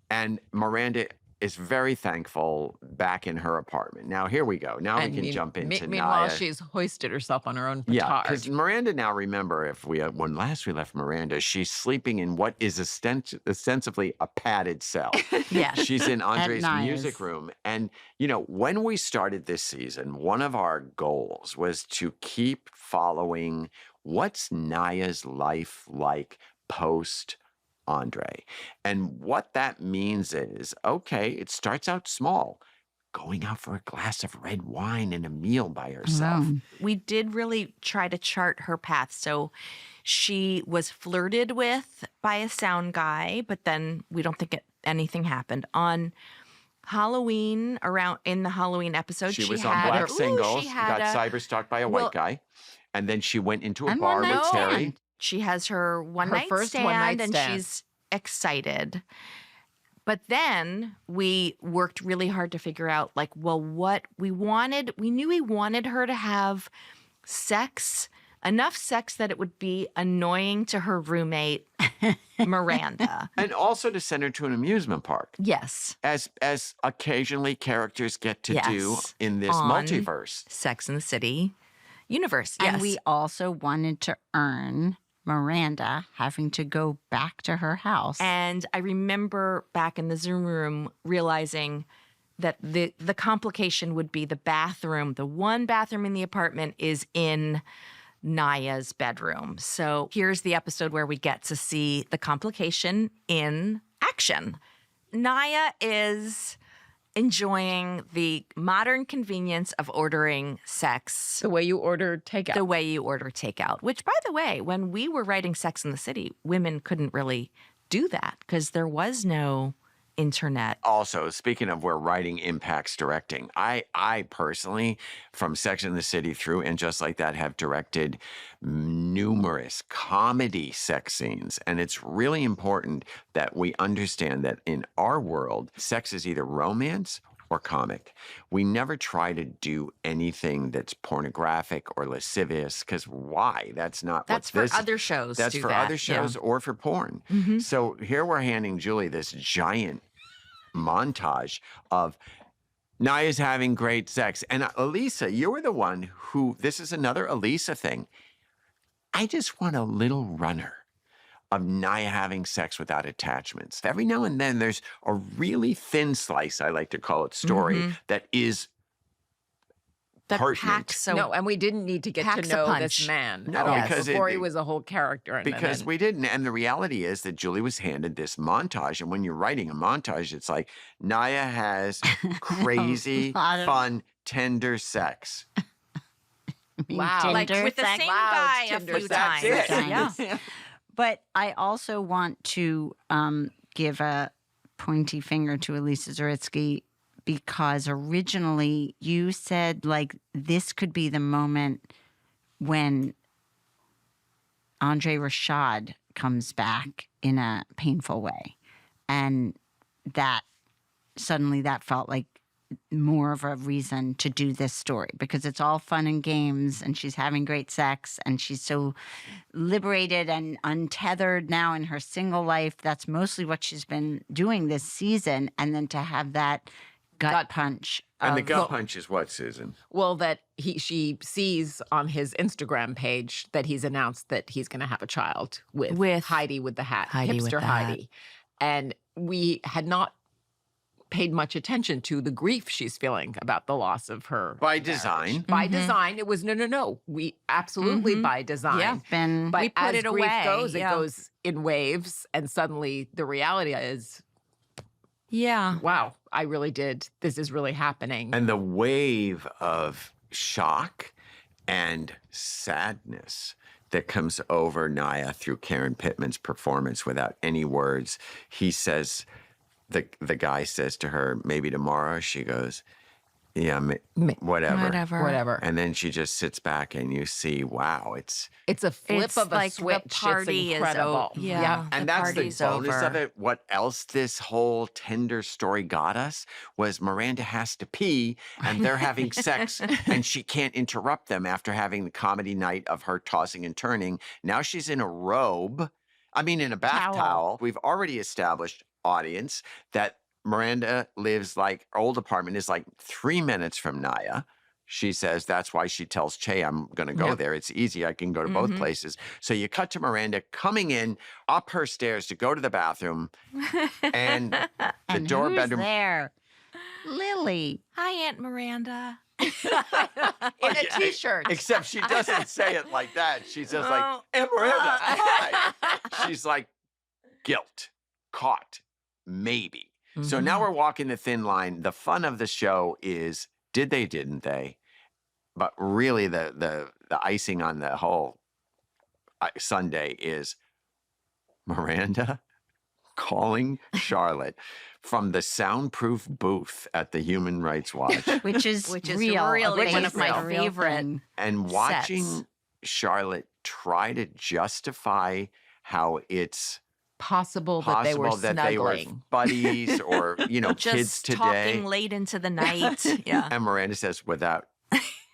And Miranda is very thankful back in her apartment. Now, here we go. Now And we can jump into meanwhile, Naya. she's hoisted herself on her own Yeah, petard. because Miranda, now remember, when last we left Miranda, she's sleeping in what is ostensibly a padded cell. Yeah. She's in Andre's Naya's. music room. And, when we started this season, one of our goals was to keep following what's Naya's life like post Andre. And what that means is, okay, it starts out small, going out for a glass of red wine and a meal by herself. Wow. We did really try to chart her path. So she was flirted with by a sound guy, but then we don't think anything happened. On Halloween, in the Halloween episode, She was had on Black her- Singles, she had got cyber stalked by a white well- guy. And then she went into a And bar one with night Terry. stand. She has her one night first stand, one-night and stand. she's excited. But then we worked really hard to figure out, what we wanted. We knew we wanted her to have enough sex that it would be annoying to her roommate, Miranda. And also to send her to an amusement park, Yes. as occasionally characters get to do Yes. in this On multiverse. Sex in the City universe. Yes. And we also wanted to earn Miranda having to go back to her house. And I remember back in the Zoom room realizing that the complication would be the bathroom. The one bathroom in the apartment is in Naya's bedroom. So here's the episode where we get to see the complication in action. Naya is enjoying the modern convenience of ordering sex the way you order takeout. the way you order takeout, which, by the way, when we were writing Sex in the City, women couldn't really do that because there was no internet. Also, speaking of where writing impacts directing, I personally, from Sex and the City through And Just Like That, have directed numerous comedy sex scenes. And it's really important that we understand that in our world, sex is either romance or comic. We never try to do anything that's pornographic or lascivious, because why? That's not That's what for this other shows. That's do for that. other shows Yeah. or for porn. So here we're handing Julie this giant montage of Naya's having great sex. And Elisa, you were the one who, this is another Elisa thing. I just want a little runner of Naya having sex without attachments. Every now and then there's a really thin slice, I like to call it, story that is That pertinent. packs so no, and we didn't need to get to packs a know punch. this man No, at all because before it- he was a whole character. And Because then, we didn't. And the reality is that Julie was handed this montage. And when you're writing a montage, it's like Naya has crazy, lot of- fun, tender sex. Wow. like Tinder with the sex. same Wow, guy a Tinder few sex. times. That's it. Yeah. But I also want to give a pointy finger to Elisa Zuritsky, because originally you said, this could be the moment when Andre Rashad comes back in a painful way. And that suddenly that felt like more of a reason to do this story, because it's all fun and games and she's having great sex and she's so liberated and untethered now in her single life. That's mostly what she's been doing this season. And then to have that gut punch. And the of- gut punch is what, Susan? well, that she sees on his Instagram page that he's announced that he's going to have a child with Heidi. Heidi with the hat, Heidi with hipster the hat. Heidi. And we had not paid much attention to the grief she's feeling about the loss of her By marriage. design. By design, it was no. We absolutely by design. Yeah. been But We put as it grief away, goes, yeah. it goes in waves, and suddenly the reality is, Yeah. wow, I really did. This is really happening. And the wave of shock and sadness that comes over Naya through Karen Pittman's performance without any words. He says, the guy says to her, maybe tomorrow. She goes, yeah, whatever. Whatever. And then she just sits back and you see, wow, it's It's a flip It's of a like the switch. party It's is incredible. yeah. and The that's the party's bonus over. of it. What else this whole Tinder story got us was Miranda has to pee and they're having sex and she can't interrupt them after having the comedy night of her tossing and turning. Now she's in a robe. In a bath towel. We've already established, audience, that Miranda lives old apartment is 3 minutes from Naya. She says that's why she tells Che, I'm going to go there. It's easy. I can go to both places. So you cut to Miranda coming in up her stairs to go to the bathroom. And the And door who's bedroom. there? Lily. Hi, Aunt Miranda. In a T-shirt. Except she doesn't say it like that. She says Oh. Aunt Miranda, hi. She's like, guilt, caught, maybe. So now we're walking the thin line. The fun of the show is, did they, didn't they? But really the icing on the whole Sunday is Miranda calling Charlotte from the soundproof booth at the Human Rights Watch Which is real. really Which one is of my a real favorite. thing. and watching Charlotte try to justify how it's Possible that they were possible that they were snuggling. buddies or, kids Just today. talking late into the night. Yeah. And Miranda says, without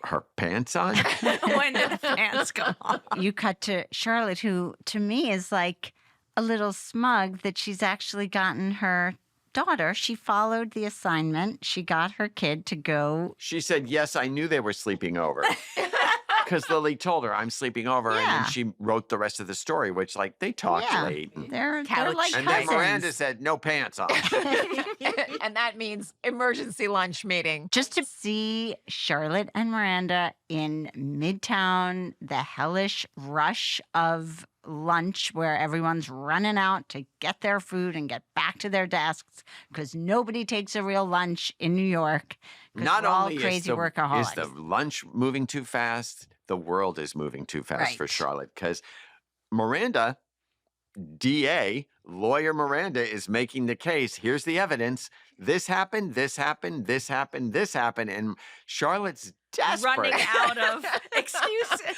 her pants on? When did the pants go on? You cut to Charlotte, who to me is like a little smug that she's actually gotten her daughter. She followed the assignment. She got her kid to go. She said, yes, I knew they were sleeping over. Because Lily told her, I'm sleeping over. And Yeah. then she wrote the rest of the story, which, they talked Yeah. late. And They're Couch. like then cousins. Miranda said, no pants on. And that means emergency lunch meeting. Just to see Charlotte and Miranda in Midtown, the hellish rush of lunch where everyone's running out to get their food and get back to their desks because nobody takes a real lunch in New York. 'Cause Not we're all only crazy is workaholics. the lunch moving too fast, the world is moving too fast for Right. Charlotte. Because Miranda, DA, lawyer Miranda, is making the case. Here's the evidence. This happened, this happened, this happened, this happened. And Charlotte's desperate. Running out of excuses.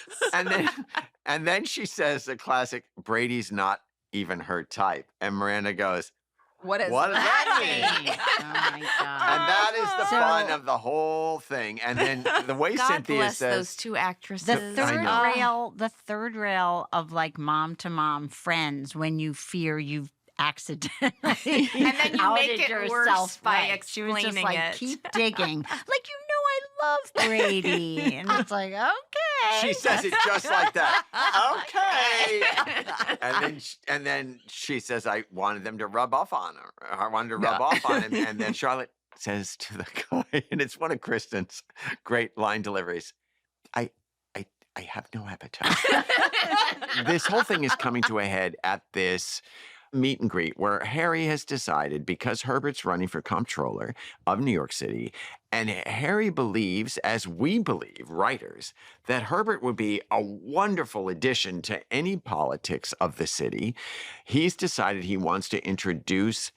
And then she says the classic, Brady's not even her type. And Miranda goes, What does what does that mean? Oh my God. And that is the So- fun of the whole thing. And then the way God Cynthia bless says, those two actresses. The I third know. rail, the third rail of mom to mom friends when you fear you've accidentally And then you make outed it worse yourself. by Right. She was just explaining it. keep digging. I love Brady. And it's like, okay. she says it just like that. Okay. And then she says, I wanted them to rub off on her. I wanted to rub off on him. And then Charlotte says to the guy, and it's one of Kristen's great line deliveries, I have no appetite. This whole thing is coming to a head at this meet and greet where Harry has decided, because Herbert's running for comptroller of New York City, and Harry believes, as we believe, writers, that Herbert would be a wonderful addition to any politics of the city. He's decided he wants to introduce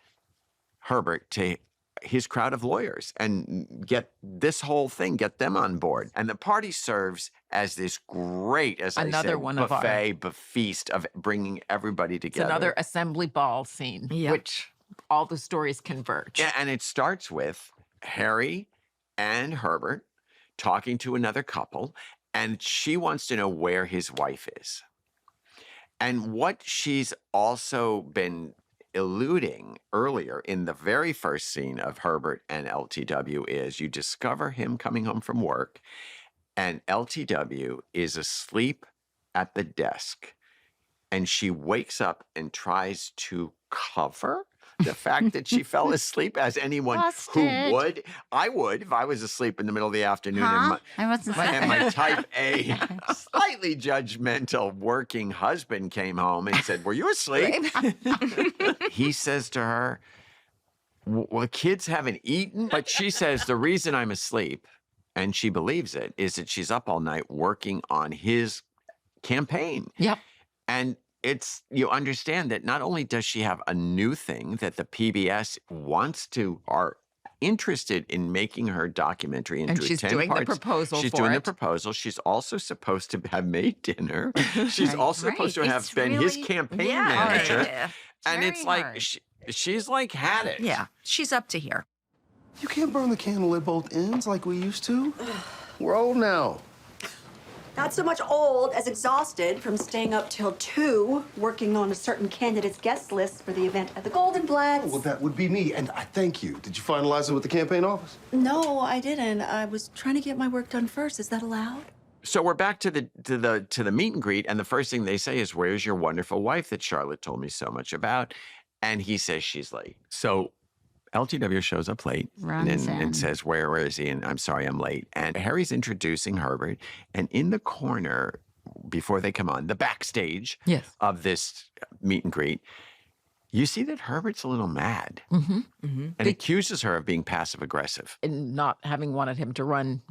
Herbert to his crowd of lawyers and get this whole thing, get them on board. And the party serves as this great, as Another I said, one of our- buffet, feast of bringing everybody It's together. another assembly ball scene, Yep. which all the stories converge. Yeah, and it starts with Harry and Herbert talking to another couple, and she wants to know where his wife is. And what she's also been eluding earlier in the very first scene of Herbert and LTW is you discover him coming home from work, and LTW is asleep at the desk. And she wakes up and tries to cover the fact that she fell asleep, as anyone Busted. who would. I would if I was asleep in the middle of the afternoon Huh? I wasn't and my type A, slightly judgmental working husband came home and said, were you asleep? He says to her, well, kids haven't eaten. But she says, the reason I'm asleep, and she believes it, is that she's up all night working on his campaign. Yep. And you understand that not only does she have a new thing that the PBS are interested in making her documentary into And she's 10 doing the parts. proposal She's for doing the it. proposal. She's also supposed to have made dinner. She's also supposed to have It's been his really- campaign Yeah. manager. Yeah. And Very it's like, hard. she's like had it. Yeah. She's up to here. You can't burn the candle at both ends like we used to. We're old now. Not so much old as exhausted from staying up till 2, working on a certain candidate's guest list for the event at the Goldenblatt. Well, that would be me, and I thank you. Did you finalize it with the campaign office? No, I didn't. I was trying to get my work done first. Is that allowed? So we're back to the meet and greet, and the first thing they say is, "Where's your wonderful wife that Charlotte told me so much about?" And he says she's late. So LTW shows up late Runs in. and says, where is he? And I'm sorry, I'm late. And Harry's introducing Herbert. And in the corner, before they come on, the backstage Yes. of this meet and greet, you see that Herbert's a little mad and accuses her of being passive aggressive. And not having wanted him to run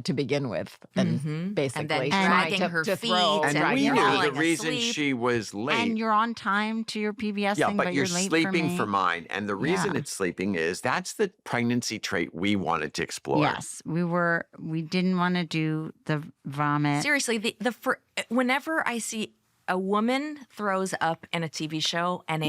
to begin with, and basically then trying dragging to, her to feet throw. And and we you're knew the falling reason asleep. she was late. And you're on time to your PBS Yeah, thing, but you're late sleeping for, me. mine. And the reason Yeah. it's sleeping is that's the pregnancy trait we wanted to explore. Yes, we didn't want to do the vomit. Seriously, whenever I see a woman throws up in a TV show and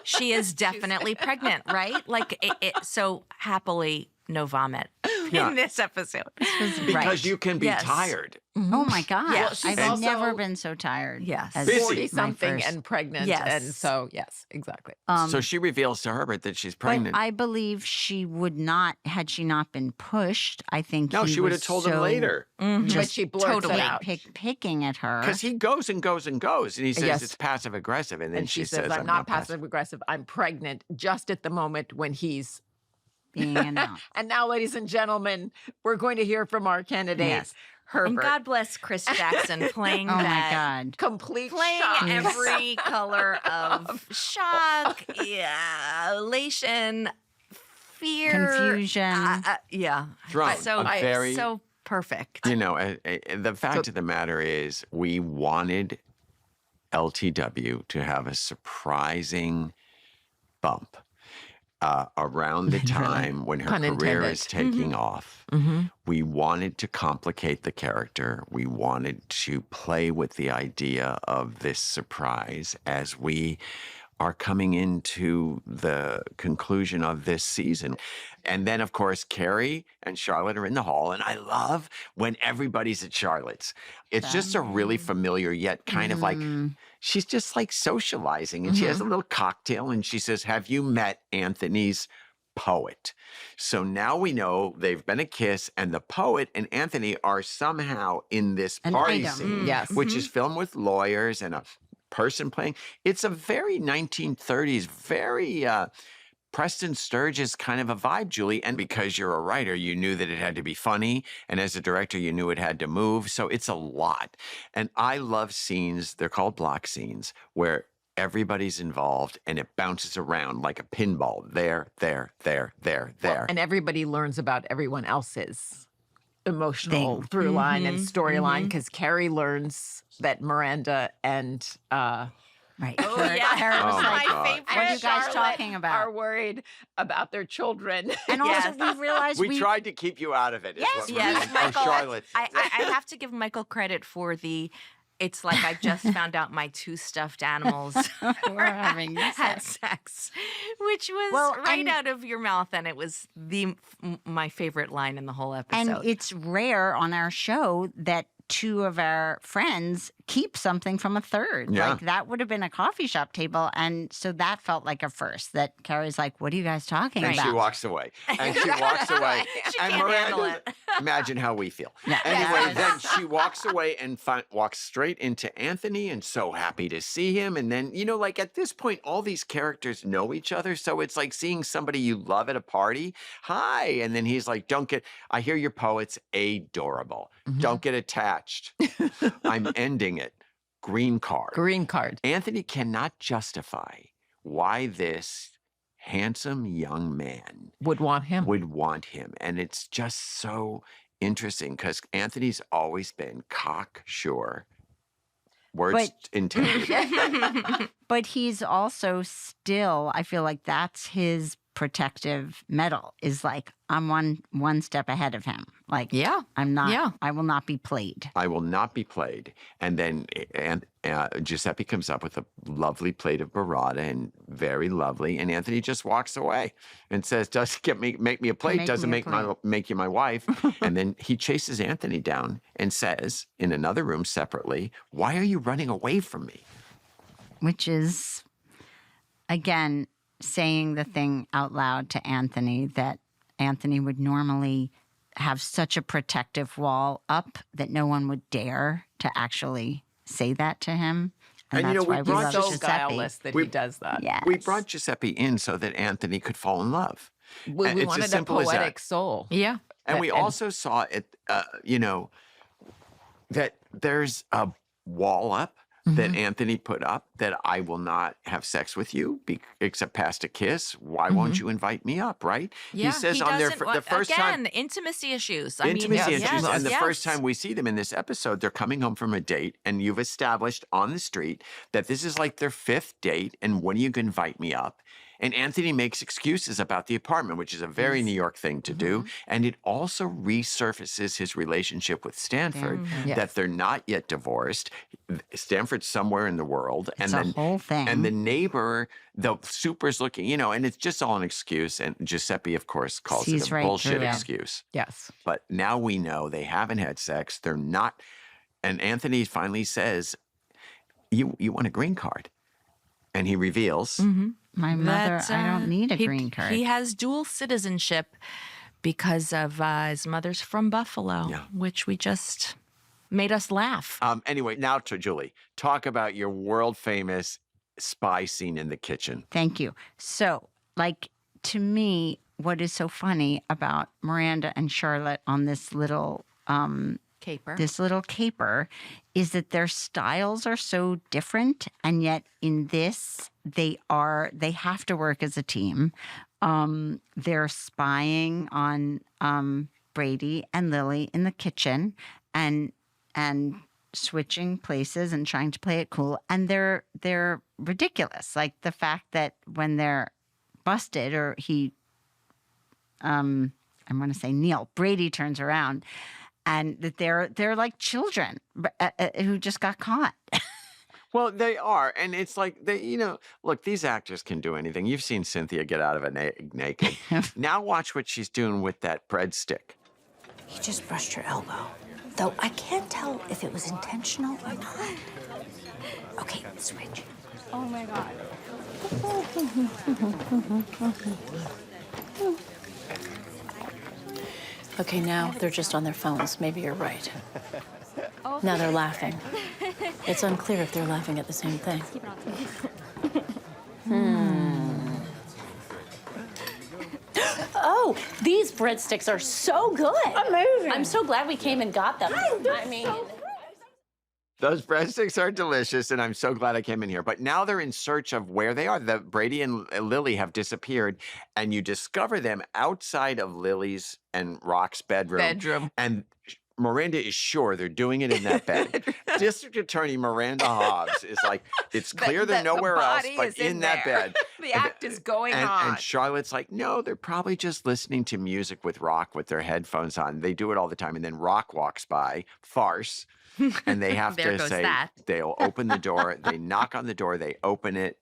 she is definitely pregnant, right? Like so happily no vomit Yeah. in this episode. Because Right. you can be Yes. tired. Oh my God. Well, she's I've also- never been so tired. Yes. as Busy. my 40-something first. and pregnant. Yes. And so, yes, exactly. So she reveals to Herbert that she's But pregnant. I believe she would not, had she not been pushed. I think No, he she would have was told him so later. But she blurts totally it out. picking at her. Because he goes and goes and goes. And he says Yes. it's passive aggressive. And then And she says, I'm not passive aggressive. I'm pregnant just at the moment when he's. being announced. And now, ladies and gentlemen, we're going to hear from our candidate, Yes. Herbert. And God bless Chris Jackson playing Oh my that. God. Complete Playing shock. every color of shock, elation, fear, Confusion. yeah. Thrown. So A very- so perfect. You know, the fact of the matter is we wanted LTW to have a surprising bump around the time when her Pun career intended. is taking off. We wanted to complicate the character. We wanted to play with the idea of this surprise as we are coming into the conclusion of this season. And then, of course, Carrie and Charlotte are in the hall. And I love when everybody's at Charlotte's. It's just a really familiar, yet kind of like, she's just like socializing. And she has a little cocktail and she says, have you met Anthony's poet? So now we know they've been a kiss, and the poet and Anthony are somehow in this An party item. scene, Yes. which is filmed with lawyers and a person playing. It's a very 1930s, very Preston Sturges kind of a vibe, Julie. And because you're a writer, you knew that it had to be funny. And as a director, you knew it had to move. So it's a lot. And I love scenes, they're called block scenes, where everybody's involved and it bounces around like a pinball. There. And everybody learns about everyone else's emotional through line and storyline, because Carrie learns that Miranda and Right. Oh, yeah. Harry was Oh, my like, God. favorite. what are you guys Charlotte talking about? are worried about their children. And also, Yes. we realized we tried to keep you out of it. is what we're Yes, saying. Michael. Oh, Charlotte. I have to give Michael credit for it's like I just found out my 2 stuffed animals we're having had sex. sex, which was Well, right and- out of your mouth, and it was my favorite line in the whole episode. And it's rare on our show that 2 of our friends keep something from a third. Yeah. Like that would have been a coffee shop table. And so that felt like a first, that Carrie's like, what are you guys talking And about? she walks away. And she walks away. She and can't handle Miranda, it. imagine how we feel. Yeah. Anyway, then she walks away and walks straight into Anthony and so happy to see him. And then, you know, like at this point, all these characters know each other. So it's like seeing somebody you love at a party. Hi. And then he's like, I hear your poet's adorable. Don't get attached. I'm ending it. Green card. Green card. Anthony cannot justify why this handsome young man Would want him. would want him. And it's just so interesting because Anthony's always been cocksure Words intended. But he's also still, I feel like that's his protective medal, is like, I'm one step ahead of him. Like, Yeah. I'm not, Yeah. I will not be played. I will not be played. And then Giuseppe comes up with a lovely plate of burrata and very lovely. And Anthony just walks away and says, doesn't make me a plate, doesn't make you my wife. And then he chases Anthony down and says in another room separately, why are you running away from me? Which is, again, saying the thing out loud to Anthony that Anthony would normally have such a protective wall up that no one would dare to actually say that to him. And you know, that's why we love so Giuseppe. guileless that he does that. Yes. We brought Giuseppe in so that Anthony could fall in love. We It's as wanted a simple as that. poetic soul. Yeah. And we also saw it, that there's a wall up that Anthony put up that I will not have sex with you except past a kiss. Why won't you invite me up, right? Yeah. He says on there the first again, time. intimacy issues. Intimacy issues. Yes, And the yes. first time we see them in this episode, they're coming home from a date, and you've established on the street that this is like their 5th date, and when are you going to invite me up? And Anthony makes excuses about the apartment, which is a very New York thing to do. And it also resurfaces his relationship with Stanford, that they're not yet divorced. Stanford's somewhere in the world. It's a whole thing. And the neighbor, the super's looking, and it's just all an excuse. And Giuseppe, of course, calls Sees it a right bullshit through it. excuse. Yes. But now we know they haven't had sex. They're not. And Anthony finally says, you want a green card. And he reveals. My mother, That, I don't need a green card. He has dual citizenship because of his mother's from Buffalo, which we just made us laugh. Anyway, now to Julie. Talk about your world famous spy scene in the kitchen. Thank you. So, like, to me, what is so funny about Miranda and Charlotte on this little caper is that their styles are so different, and yet in this they have to work as a team. They're spying on Brady and Lily in the kitchen and switching places and trying to play it cool, and they're ridiculous. Like the fact that when they're busted, or I'm going to say Neil, Brady turns around, and that they're like children who just got caught. Well, they are. And it's like, look, these actors can do anything. You've seen Cynthia get out of an egg naked. Now watch what she's doing with that breadstick. He just brushed your elbow. Though I can't tell if it was intentional or not. Okay, switch. Oh my God. Okay, now they're just on their phones. Maybe you're right. Now they're laughing. It's unclear if they're laughing at the same thing. Oh, these breadsticks are so good. Amazing. I'm so glad we came and got them. I mean, Those breadsticks are delicious, and I'm so glad I came in here. But now they're in search of where they are. Brady and Lily have disappeared, and you discover them outside of Lily's and Rock's bedroom. And Miranda is sure they're doing it in that bed. District Attorney Miranda Hobbs is like, it's clear they're nowhere else but in that bed. The act is going on. And Charlotte's like, no, they're probably just listening to music with Rock with their headphones on. They do it all the time. And then Rock walks by, farce. And they have There to goes say, that. they'll open the door. They knock on the door. They open it.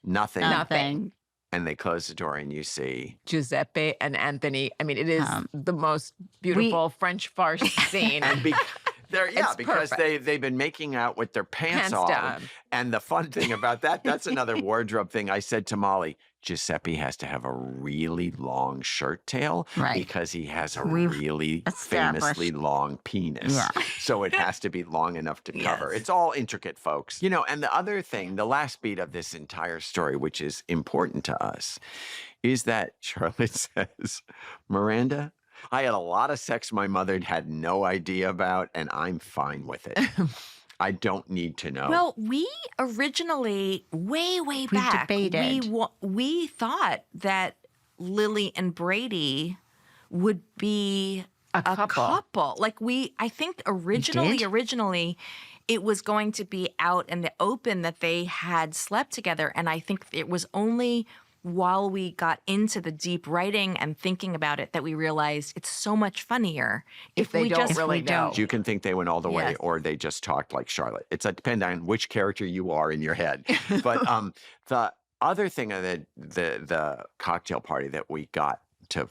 Nothing. Nothing. And they close the door, and you see Giuseppe and Anthony. I mean, it is the most beautiful French farce scene. and because perfect. they've been making out with their pants on. down. And the fun thing about that's another wardrobe thing. I said to Molly, Giuseppe has to have a really long shirt tail because he has a really famously long penis. Yeah. So it has to be long enough to cover. It's all intricate, folks. And the other thing, the last beat of this entire story, which is important to us, is that Charlotte says, Miranda, I had a lot of sex my mother had no idea about, and I'm fine with it. I don't need to know. Well, we originally, way back, debated. we thought that Lily and Brady would be a couple. Like I think originally it was going to be out in the open that they had slept together. And I think it was only while we got into the deep writing and thinking about it that we realized it's so much funnier If they we don't just really know. You can think they went all the way, Yes. or they just talked like Charlotte. It's depending on which character you are in your head. But the other thing of the cocktail party that we got to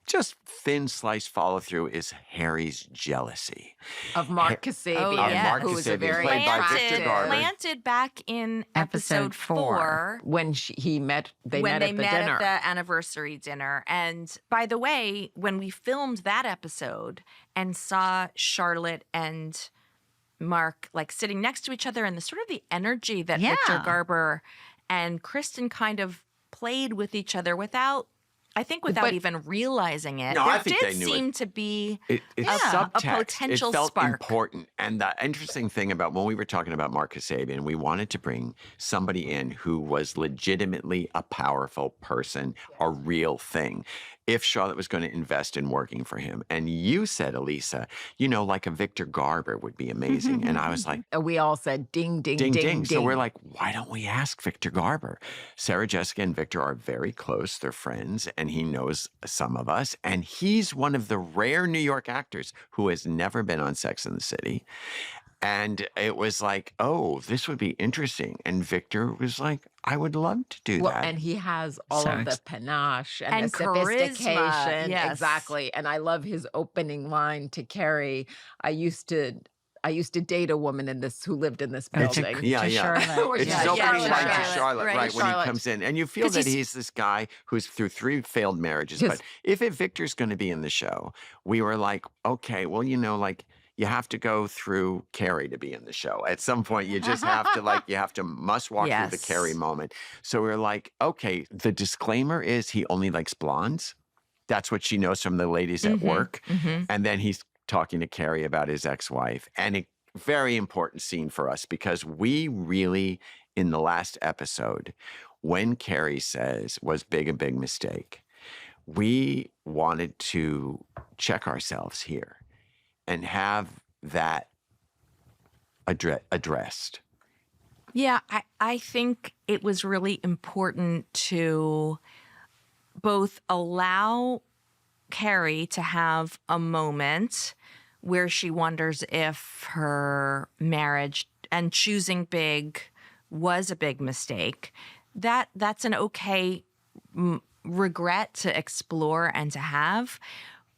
just thin slice follow through is Harry's jealousy. Of Mark Kasabian, Oh, yeah. Mark who was a Kasabian, very played by Victor attractive- Garber. planted back in Episode episode 4. when they met When they at the met dinner. at the anniversary dinner. And by the way, when we filmed that episode and saw Charlotte and Mark like sitting next to each other and the sort of the energy that Yeah. Victor Garber and Kristen kind of played with each other without But- even realizing it. No, there I think did they knew seem to be It's Yeah, a subtext. potential it felt spark. important. And the interesting thing about when we were talking about Mark Kasabian, we wanted to bring somebody in who was legitimately a powerful person, a real thing. If Charlotte was going to invest in working for him. And you said, Elisa, like a Victor Garber would be amazing. And I was like, We all said ding, ding, ding, ding, ding. ding. So we're like, why don't we ask Victor Garber? Sarah Jessica and Victor are very close. They're friends, and he knows some of us. And he's one of the rare New York actors who has never been on Sex and the City. And it was like, oh, this would be interesting. And Victor was like, I would love to do Well, that. and he has all of the panache and, And the charisma, sophistication. yes. Exactly. And I love his opening line to Carrie. I used to date a woman who lived in this building. Yeah, To yeah. Charlotte. Or It's Yeah, his opening Charlotte, line to Charlotte, Charlotte, right, right, when he Charlotte. comes in. And you feel 'Cause that he's- he's this guy who's through 3 failed marriages. Yes. But if Victor's going to be in the show, we were like, okay, well, you have to go through Carrie to be in the show. At some point, you just have to must walk through Yes. the Carrie moment. So we're like, okay, the disclaimer is he only likes blondes. That's what she knows from the ladies at work. And then he's talking to Carrie about his ex-wife. And a very important scene for us because we really, in the last episode, when Carrie says was a big mistake, we wanted to check ourselves here and have that addressed. Yeah, I think it was really important to both allow Carrie to have a moment where she wonders if her marriage and choosing big was a big mistake. That's an okay regret to explore and to have.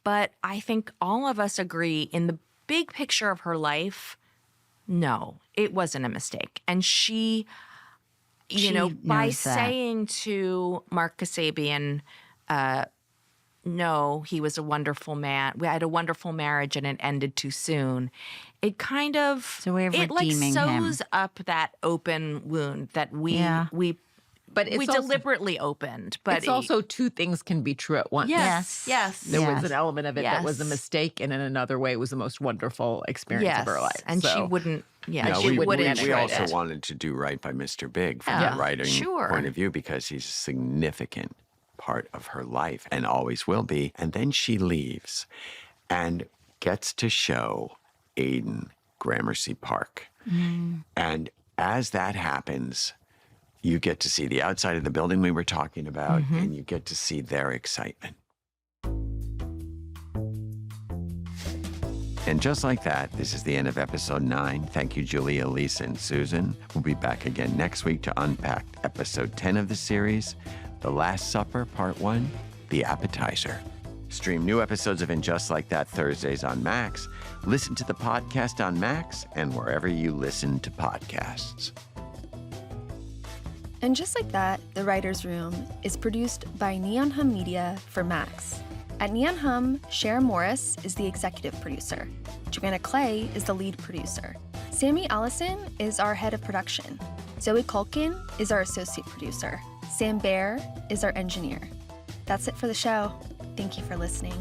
But I think all of us agree in the big picture of her life, no, it wasn't a mistake. And she by knows that. saying to Mark Kasabian, no, he was a wonderful man. We had a wonderful marriage and it ended too soon. It kind of It's a way of redeeming him. sews up that open wound that we But it's also, deliberately opened. But it's also two things can be true at once. yes. There was Yes. an element of it that was a Yes. mistake, and in another way, it was the most wonderful experience of her life. And she So- wouldn't. Yeah, And she we- wouldn't. We enjoy also it. wanted to do right by Mr. Big from Yeah, the writing sure. point of view because he's a significant part of her life and always will be. And then she leaves and gets to show Aiden Gramercy Park. And as that happens, you get to see the outside of the building we were talking about, and you get to see their excitement. And just like that, this is the end of episode 9. Thank you, Julie, Elisa, and Susan. We'll be back again next week to unpack episode 10 of the series, The Last Supper, Part 1, The Appetizer. Stream new episodes of And Just Like That Thursdays on Max. Listen to the podcast on Max and wherever you listen to podcasts. And Just Like That, The Writer's Room is produced by Neon Hum Media for Max. At Neon Hum, Cher Morris is the executive producer. Joanna Clay is the lead producer. Sammy Allison is our head of production. Zoe Culkin is our associate producer. Sam Baer is our engineer. That's it for the show. Thank you for listening.